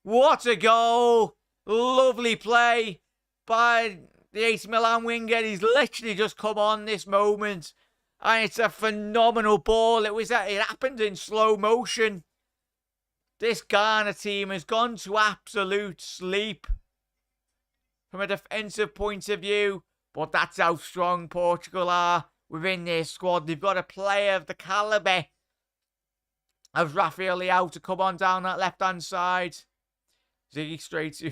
What a goal. Lovely play by the AC Milan winger. He's literally just come on this moment. And it's a phenomenal ball. It happened in slow motion. This Ghana team has gone to absolute sleep from a defensive point of view. But that's how strong Portugal are within their squad. They've got a player of the calibre of Rafael Leao to come on down that left-hand side. Ziggy straight to...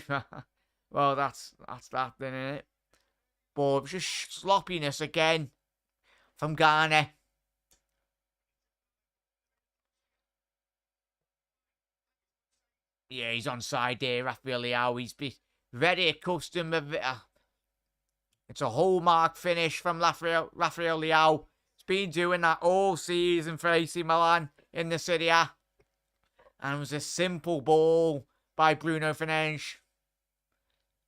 well, that's that then, isn't it? But it was just sloppiness again from Ghana. Yeah, he's onside there, Rafael Leao. He's been very accustomed of it. It's a hallmark finish from Rafael Leao. He's been doing that all season for AC Milan in the Serie A. And it was a simple ball by Bruno Fernandes.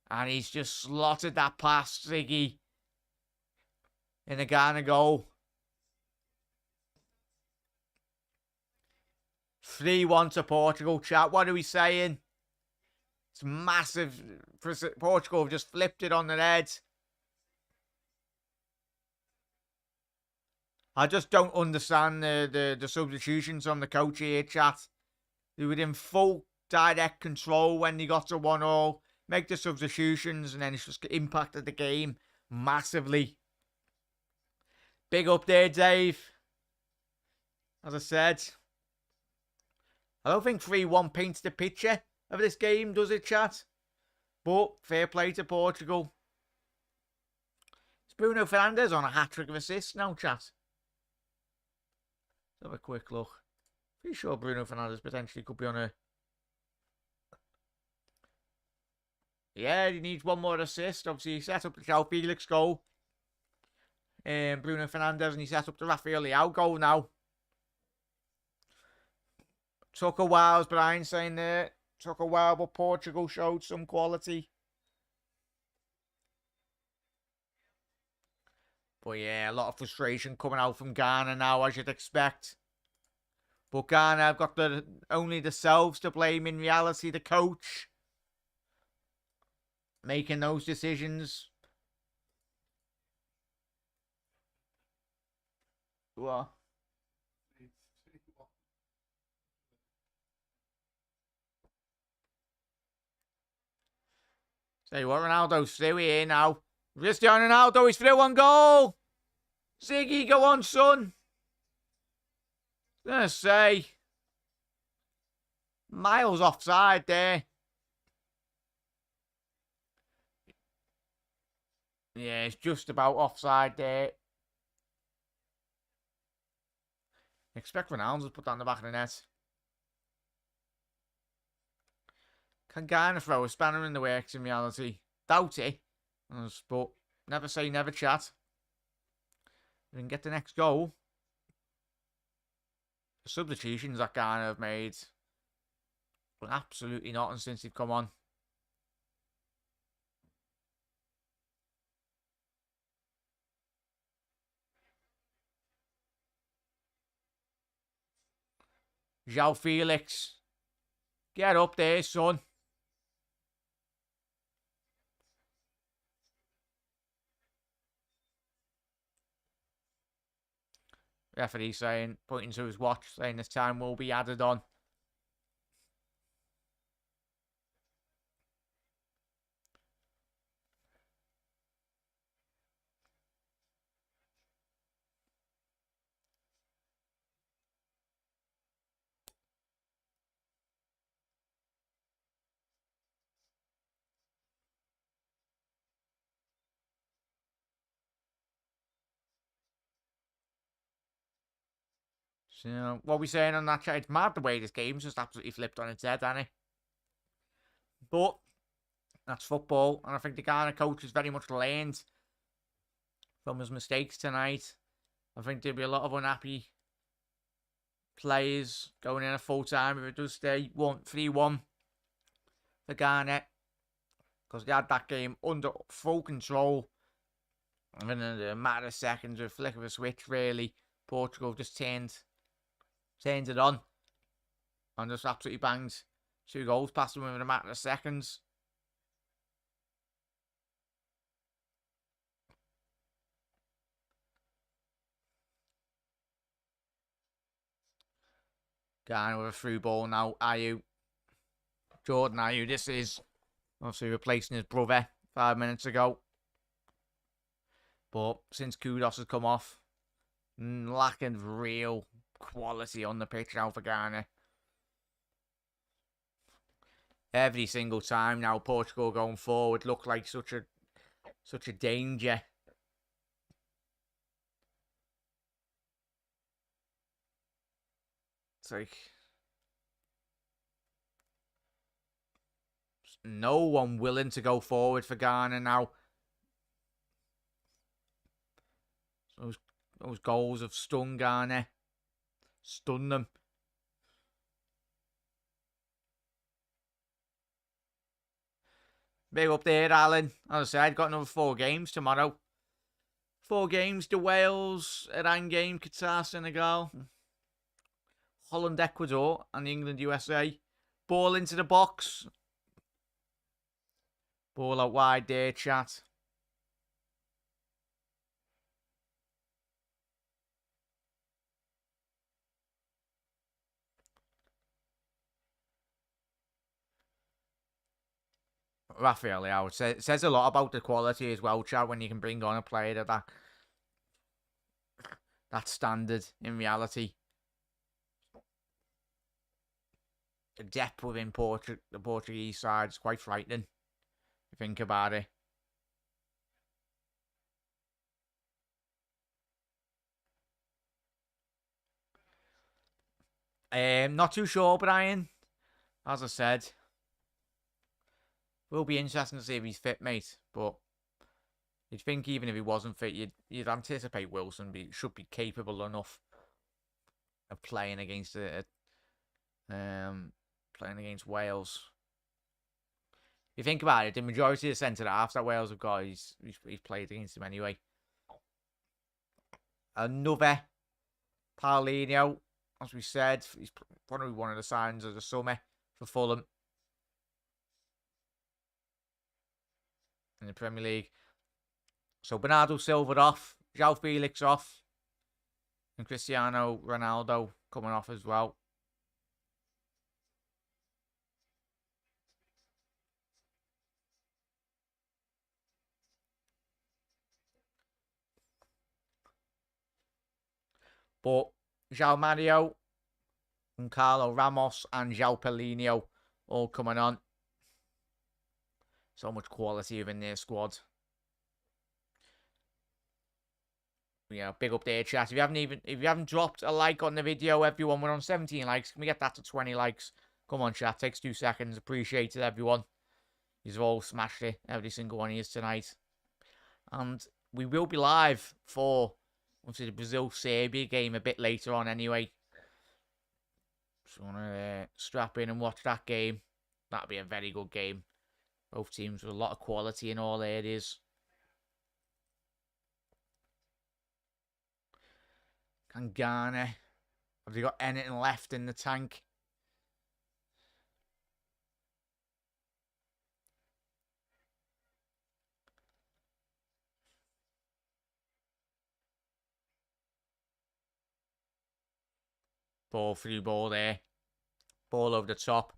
And he's just slotted that past Ziggy in the Ghana goal. 3-1 to Portugal, chat. What are we saying? It's massive. Portugal have just flipped it on their head. I just don't understand the substitutions on the coach here, chat. They were in full direct control when they got to 1-1. Make the substitutions, and then it's just impacted the game massively. Big up there, Dave. as I said, I don't think 3-1 paints the picture of this game, does it, chat? But fair play to Portugal. It's Bruno Fernandes on a hat-trick of assists now, chat. Let's have a quick look. Pretty sure Bruno Fernandes potentially could be on a... Yeah, he needs one more assist. Obviously, he set up the João Felix goal. Bruno Fernandes, and he set up the Rafael Leao goal now. Took a while, as Brian's saying there. Took a while, but Portugal showed some quality. But yeah, a lot of frustration coming out from Ghana now, as you'd expect. But Ghana have got only themselves to blame. In reality, the coach making those decisions. What? Say what, Ronaldo's through here now. Cristiano Ronaldo is through on goal. Ziggy, go on, son. Gonna say, miles offside there. Yeah, it's just about offside there. Expect Ronaldo to put that on the back of the net. Can Ghana throw a spanner in the works in reality? Doubt it. But never say never, chat. We can get the next goal. The substitutions that Ghana have made, but absolutely nothing since they've come on. João Felix. Get up there, son. Referee saying, pointing to his watch, saying this time will be added on. So, what we saying on that chat? It's mad the way this game's just absolutely flipped on its head, hasn't it? But that's football, and I think the Ghana coach has very much learned from his mistakes tonight. I think there'll be a lot of unhappy players going in at full time if it does stay 3-1 for Ghana, because they had that game under full control. And then in a matter of seconds, a flick of a switch, really, Portugal just turned it on and just absolutely banged 2 goals past them within a matter of seconds. Ghana with a through ball now. Jordan Ayew. This is obviously replacing his brother 5 minutes ago. But since Kudos has come off, lacking real quality on the pitch now for Ghana. Every single time now, Portugal going forward look like such a danger. It's like no one willing to go forward for Ghana now. Those goals have stung Ghana. Stunned them. Big up there, Alan. As I said, got another 4 games tomorrow. 4 games to Wales, Iran game, Qatar, Senegal, Holland, Ecuador, and England, USA. Ball into the box. Ball out wide there, chat. Rafael Leao says a lot about the quality as well, chat, when you can bring on a player that standard in reality. the depth within the Portuguese side is quite frightening. If you think about it. Not too sure, Brian. As I said, will be interesting to see if he's fit, mate. But you'd think even if he wasn't fit, you'd anticipate Wilson should be capable enough of playing against playing against Wales. If you think about it, the majority of the centre halves that Wales have got, he's played against him anyway. Another Paulinho, as we said, he's probably one of the signs of the summer for Fulham in the Premier League. So Bernardo Silva off, João Felix off, and Cristiano Ronaldo coming off as well. But João Mario and Carlo Ramos and João Paulinho all coming on. So much quality within their squad. Yeah, big up there, chat. If you haven't dropped a like on the video, everyone, we're on 17 likes. Can we get that to 20 likes? Come on, chat. Takes 2 seconds. Appreciate it, everyone. You've all smashed it. Every single one of you tonight. And we will be live for obviously the Brazil-Serbia game a bit later on anyway. So I want to strap in and watch that game. That'll be a very good game. Both teams with a lot of quality in all areas. Can Ghana, have they got anything left in the tank? Through ball there. Ball over the top.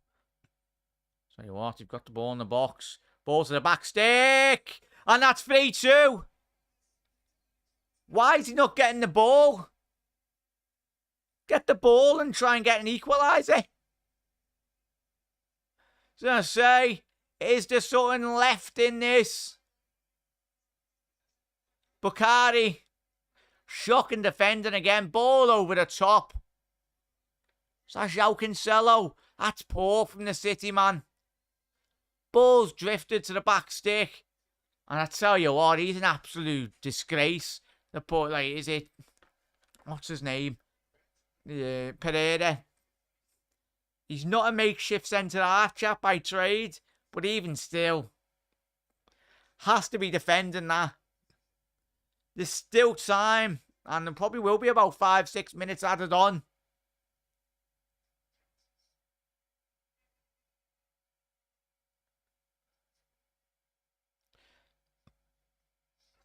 Tell you what, you've got the ball in the box. Ball to the back stick. And that's 3-2. Why is he not getting the ball? Get the ball and try and get an equaliser. So I say, is there something left in this? Bukhari. Shocking defending again. Ball over the top. So that's João Cancelo. That's poor from the City, man. Ball's drifted to the back stick. And I tell you what, he's an absolute disgrace. The poor, like, is it... What's his name? Pereira. He's not a makeshift centre-half chap by trade. But even still. Has to be defending that. There's still time. And there probably will be about 5-6 minutes added on.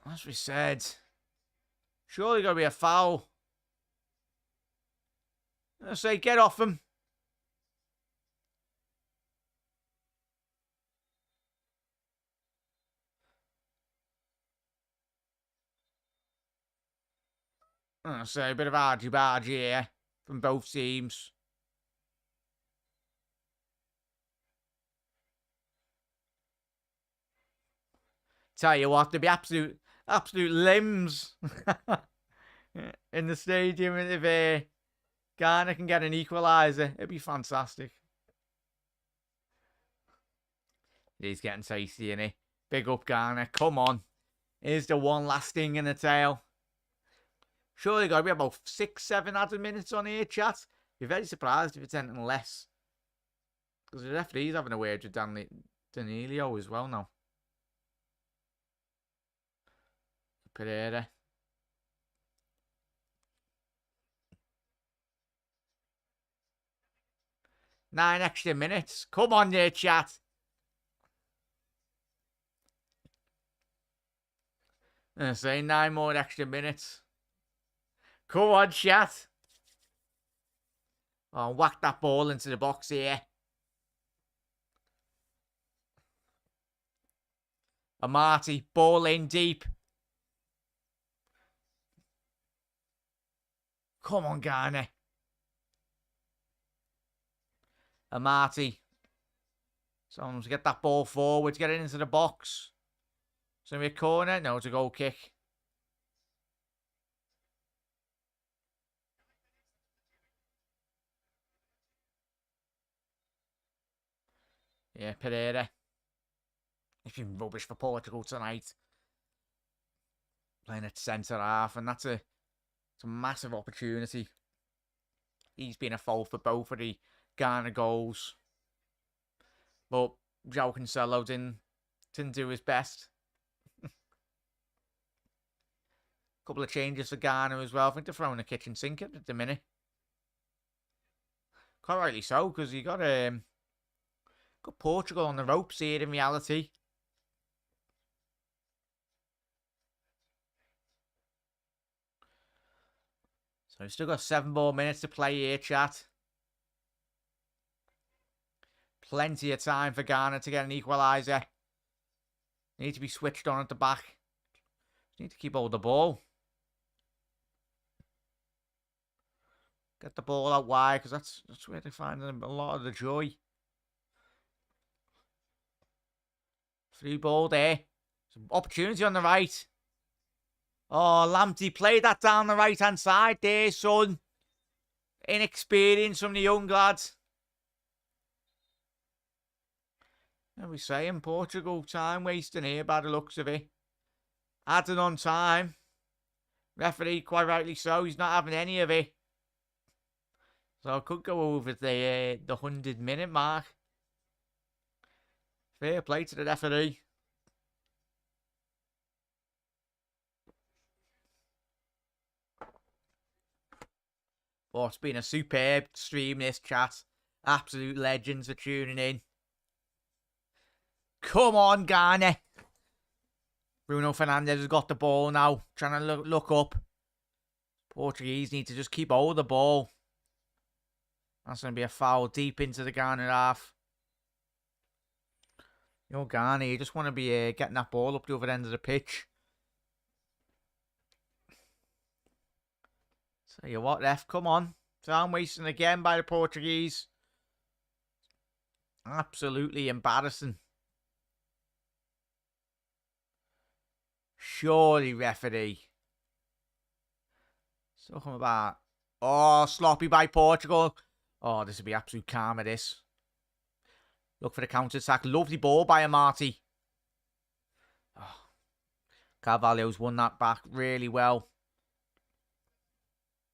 As we said, surely got to be a foul. I say, get off him. I say, a bit of argy-bargy here from both teams. Tell you what, there'd be absolute limbs in the stadium if Ghana can get an equaliser. It'd be fantastic. He's getting tasty, isn't he? Big up Ghana. Come on. Here's the one last thing in the tail. Surely got to be about 6-7 added minutes on here, chat. Be very surprised if it's anything less. Because the referee's having a word with Danilo as well now. Pereira. Nine extra minutes. Come on there, chat. I say 9 more extra minutes. Come on, chat. Oh, whack that ball into the box here. Amati, ball in deep. Come on, Ghana. Amati. Someone's get that ball forward, get it into the box. It's going to be a corner. No, it's a goal kick. Yeah, Pereira. He's been rubbish for Portugal tonight. Playing at centre half, and it's a massive opportunity. He's been a fault for both of the Ghana goals. But João Cancelo didn't do his best. Couple of changes for Ghana as well. I think they're throwing a kitchen sink at the minute. Quite rightly so, because you got Portugal on the ropes here in reality. So we've still got 7 more minutes to play here, chat. Plenty of time for Ghana to get an equaliser. Need to be switched on at the back. Need to keep hold of the ball. Get the ball out wide, because that's where they're finding a lot of the joy. Free ball there. Some opportunity on the right. Oh, Lamptey, play that down the right-hand side there, son. Inexperience from the young lads. Are we saying Portugal time wasting here by the looks of it? Adding on time. Referee, quite rightly so, he's not having any of it. So I could go over the 100-minute mark. Fair play to the referee. Oh, it's been a superb stream, this chat. Absolute legends for tuning in. Come on, Ghana. Bruno Fernandes has got the ball now. Trying to look up. Portuguese need to just keep hold of the ball. That's going to be a foul deep into the Ghana half. Ghana, you just want to be getting that ball up the other end of the pitch. Tell you what, ref, come on. Time wasting again by the Portuguese. Absolutely embarrassing. Surely, referee. Something about... Oh, sloppy by Portugal. Oh, this would be absolute karma, this. Look for the counter-attack. Lovely ball by Amati. Oh. Carvalho's won that back really well.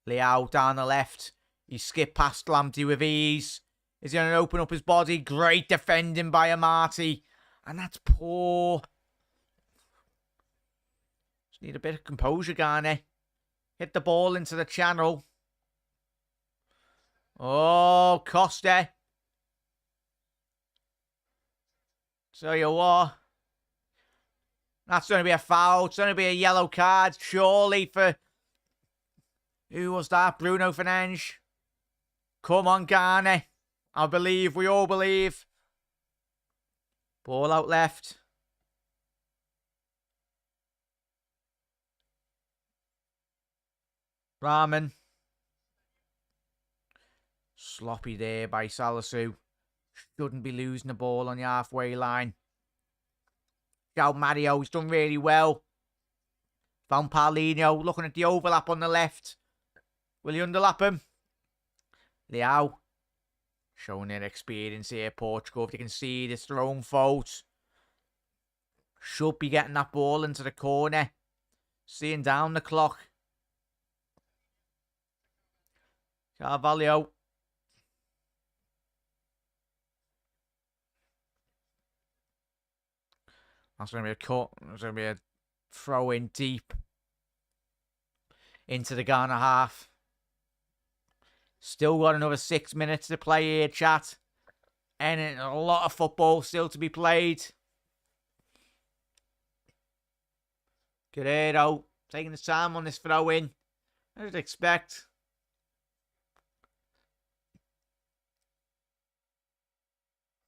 Leao down the left. He skipped past Lamptey with ease. Is he going to open up his body? Great defending by Amati. And that's poor. Just need a bit of composure, Ghana. Hit the ball into the channel. Oh, Costa. So you what? That's going to be a foul. It's going to be a yellow card, surely, for... Who was that? Bruno Fernandes. Come on, Ghana. I believe. We all believe. Ball out left. Rahman. Sloppy there by Salisu. Shouldn't be losing the ball on the halfway line. João Mario's done really well. Found Paulinho looking at the overlap on the left. Will he underlap him? Leao. Showing their experience here, Portugal. If you can see, it's their own fault. Should be getting that ball into the corner. Seeing down the clock. Carvalho. That's going to be a cut. There's going to be a throw in deep into the Ghana half. Still got another 6 minutes to play here, chat. And a lot of football still to be played. Guerrero taking his time on this throw in. I would expect.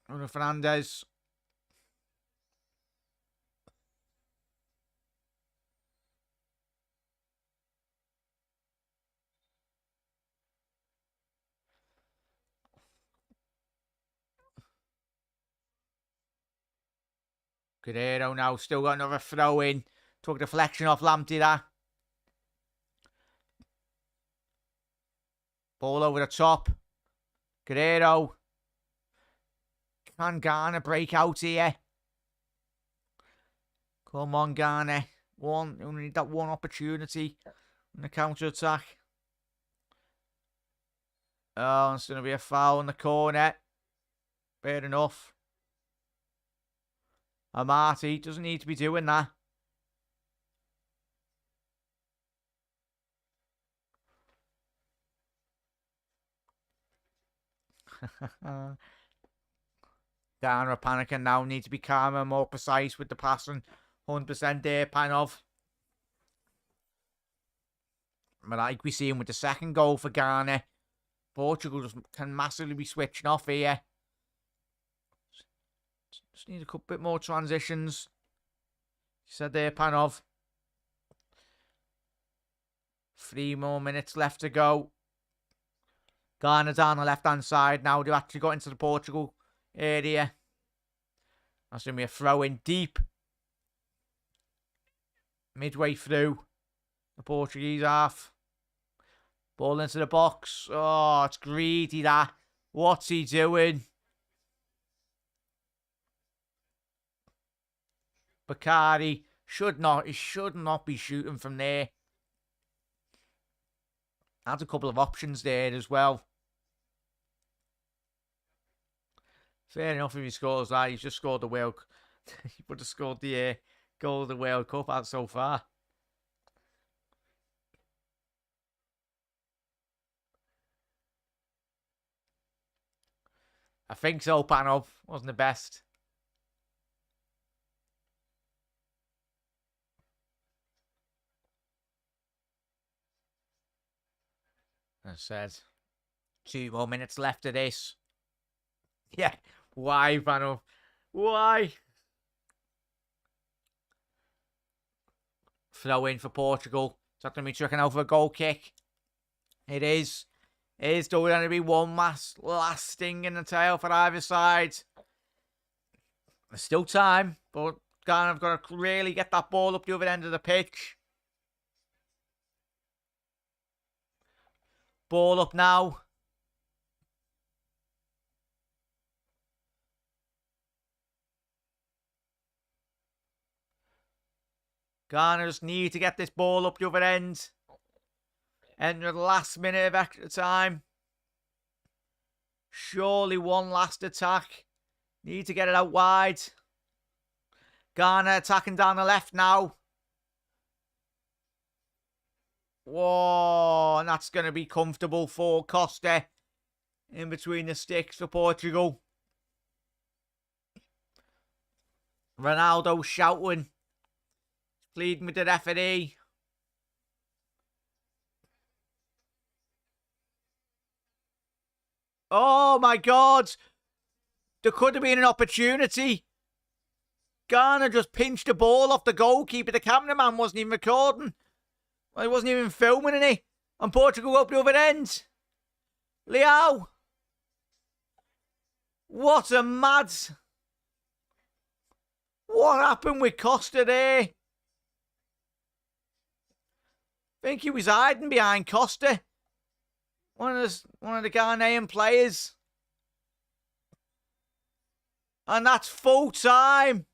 Bruno Fernandes. Guerrero now still got another throw in. Took deflection off Lamptey there. Ball over the top. Guerrero. Can Garner break out here? Come on, Garner. You only need that one opportunity in the counter-attack. Oh, it's going to be a foul in the corner. Fair enough. Amati doesn't need to be doing that. Garner panicking now. Need to be calmer, more precise with the passing. 100% there, Panov. But like we see him with the second goal for Garner, Portugal can massively be switching off here. Just need a bit more transitions. You said there, Panov. 3 more minutes left to go. Garner down the left-hand side now. They've actually got into the Portugal area. That's going to be a throw in deep. Midway through the Portuguese half. Ball into the box. Oh, it's greedy that. What's he doing? Bacardi should not be shooting from there. Had a couple of options there as well. Fair enough if he scores that. He's just scored the World Cup. He would have scored the goal of the World Cup out so far. I think so, Panov. Wasn't the best. As I said, 2 more minutes left of this. Yeah, why, Panov? Why? Throw in for Portugal. Is that going to be tricking out for a goal kick? It is. It is still going to be one last sting in the tail for either side. There's still time, but Ghana have got to really get that ball up the other end of the pitch. Ball up now. Ghana just need to get this ball up the other end. Enter the last minute of extra time. Surely one last attack. Need to get it out wide. Ghana attacking down the left now. Whoa, and that's going to be comfortable for Costa. In between the sticks for Portugal. Ronaldo shouting. Pleading with the referee. Oh my God. There could have been an opportunity. Ghana just pinched the ball off the goalkeeper. The cameraman wasn't even recording. Well, he wasn't even filming it. And Portugal up the other end. Leao. What a mad. What happened with Costa there? I think he was hiding behind Costa. One of the Ghanaian players. And that's full time.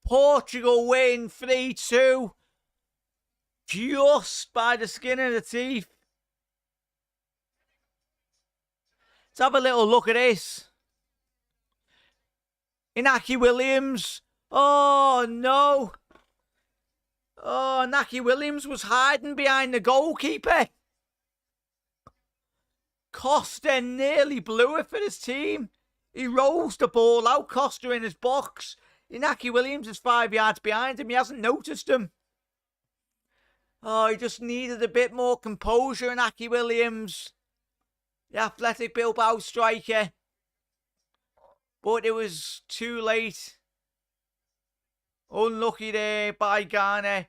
Portugal win 3-2. Just by the skin of the teeth. Let's have a little look at this. Inaki Williams. Oh, no. Oh, Inaki Williams was hiding behind the goalkeeper. Costa nearly blew it for his team. He rolls the ball out. Costa in his box. Inaki Williams is 5 yards behind him. He hasn't noticed him. Oh, he just needed a bit more composure, Inaki Williams. The Athletic Bilbao striker. But it was too late. Unlucky there by Ghana.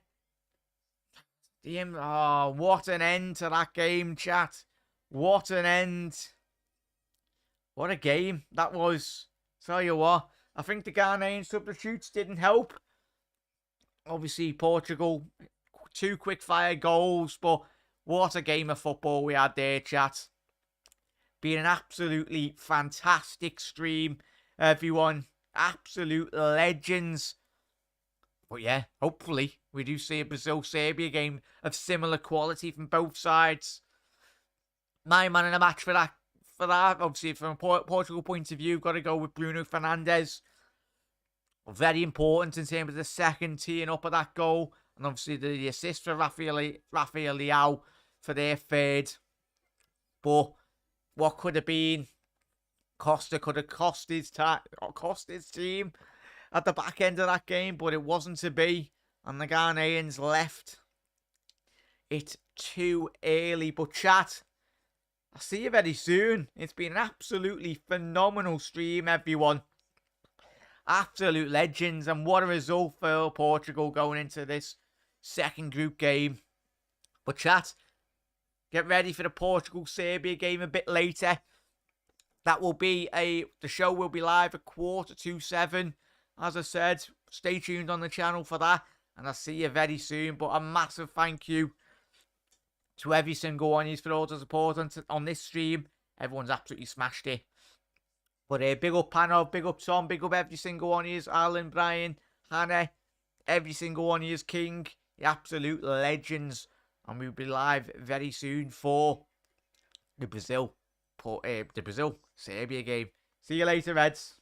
Oh, what an end to that game, chat. What an end. What a game that was. Tell you what, I think the Ghanaian substitutes didn't help. Obviously, Portugal, 2 quick-fire goals, but what a game of football we had there, chat. Been an absolutely fantastic stream, everyone. Absolute legends. But yeah, hopefully we do see a Brazil-Serbia game of similar quality from both sides. My man in the match for that, obviously from a Portugal point of view, got to go with Bruno Fernandes. Very important in terms of the second teeing up of that goal. And obviously the assist for Rafael Leao for their third. But what could have been? Costa could have cost his team at the back end of that game, but it wasn't to be. And the Ghanaians left it too early. But chat, I'll see you very soon. It's been an absolutely phenomenal stream, everyone. Absolute legends, and what a result for Portugal going into this second group game. But chat, get ready for the Portugal-Serbia game a bit later. That will be the show will be live at 7:15. As I said, stay tuned on the channel for that, and I'll see you very soon. But a massive thank you to every single one of you for all the support on this stream. Everyone's absolutely smashed it. But big up Pano, big up Tom, big up every single one of you, Alan, Brian, Hannah, every single one of you, King, the absolute legends. And we'll be live very soon for the Brazil-Serbia game. See you later, Reds.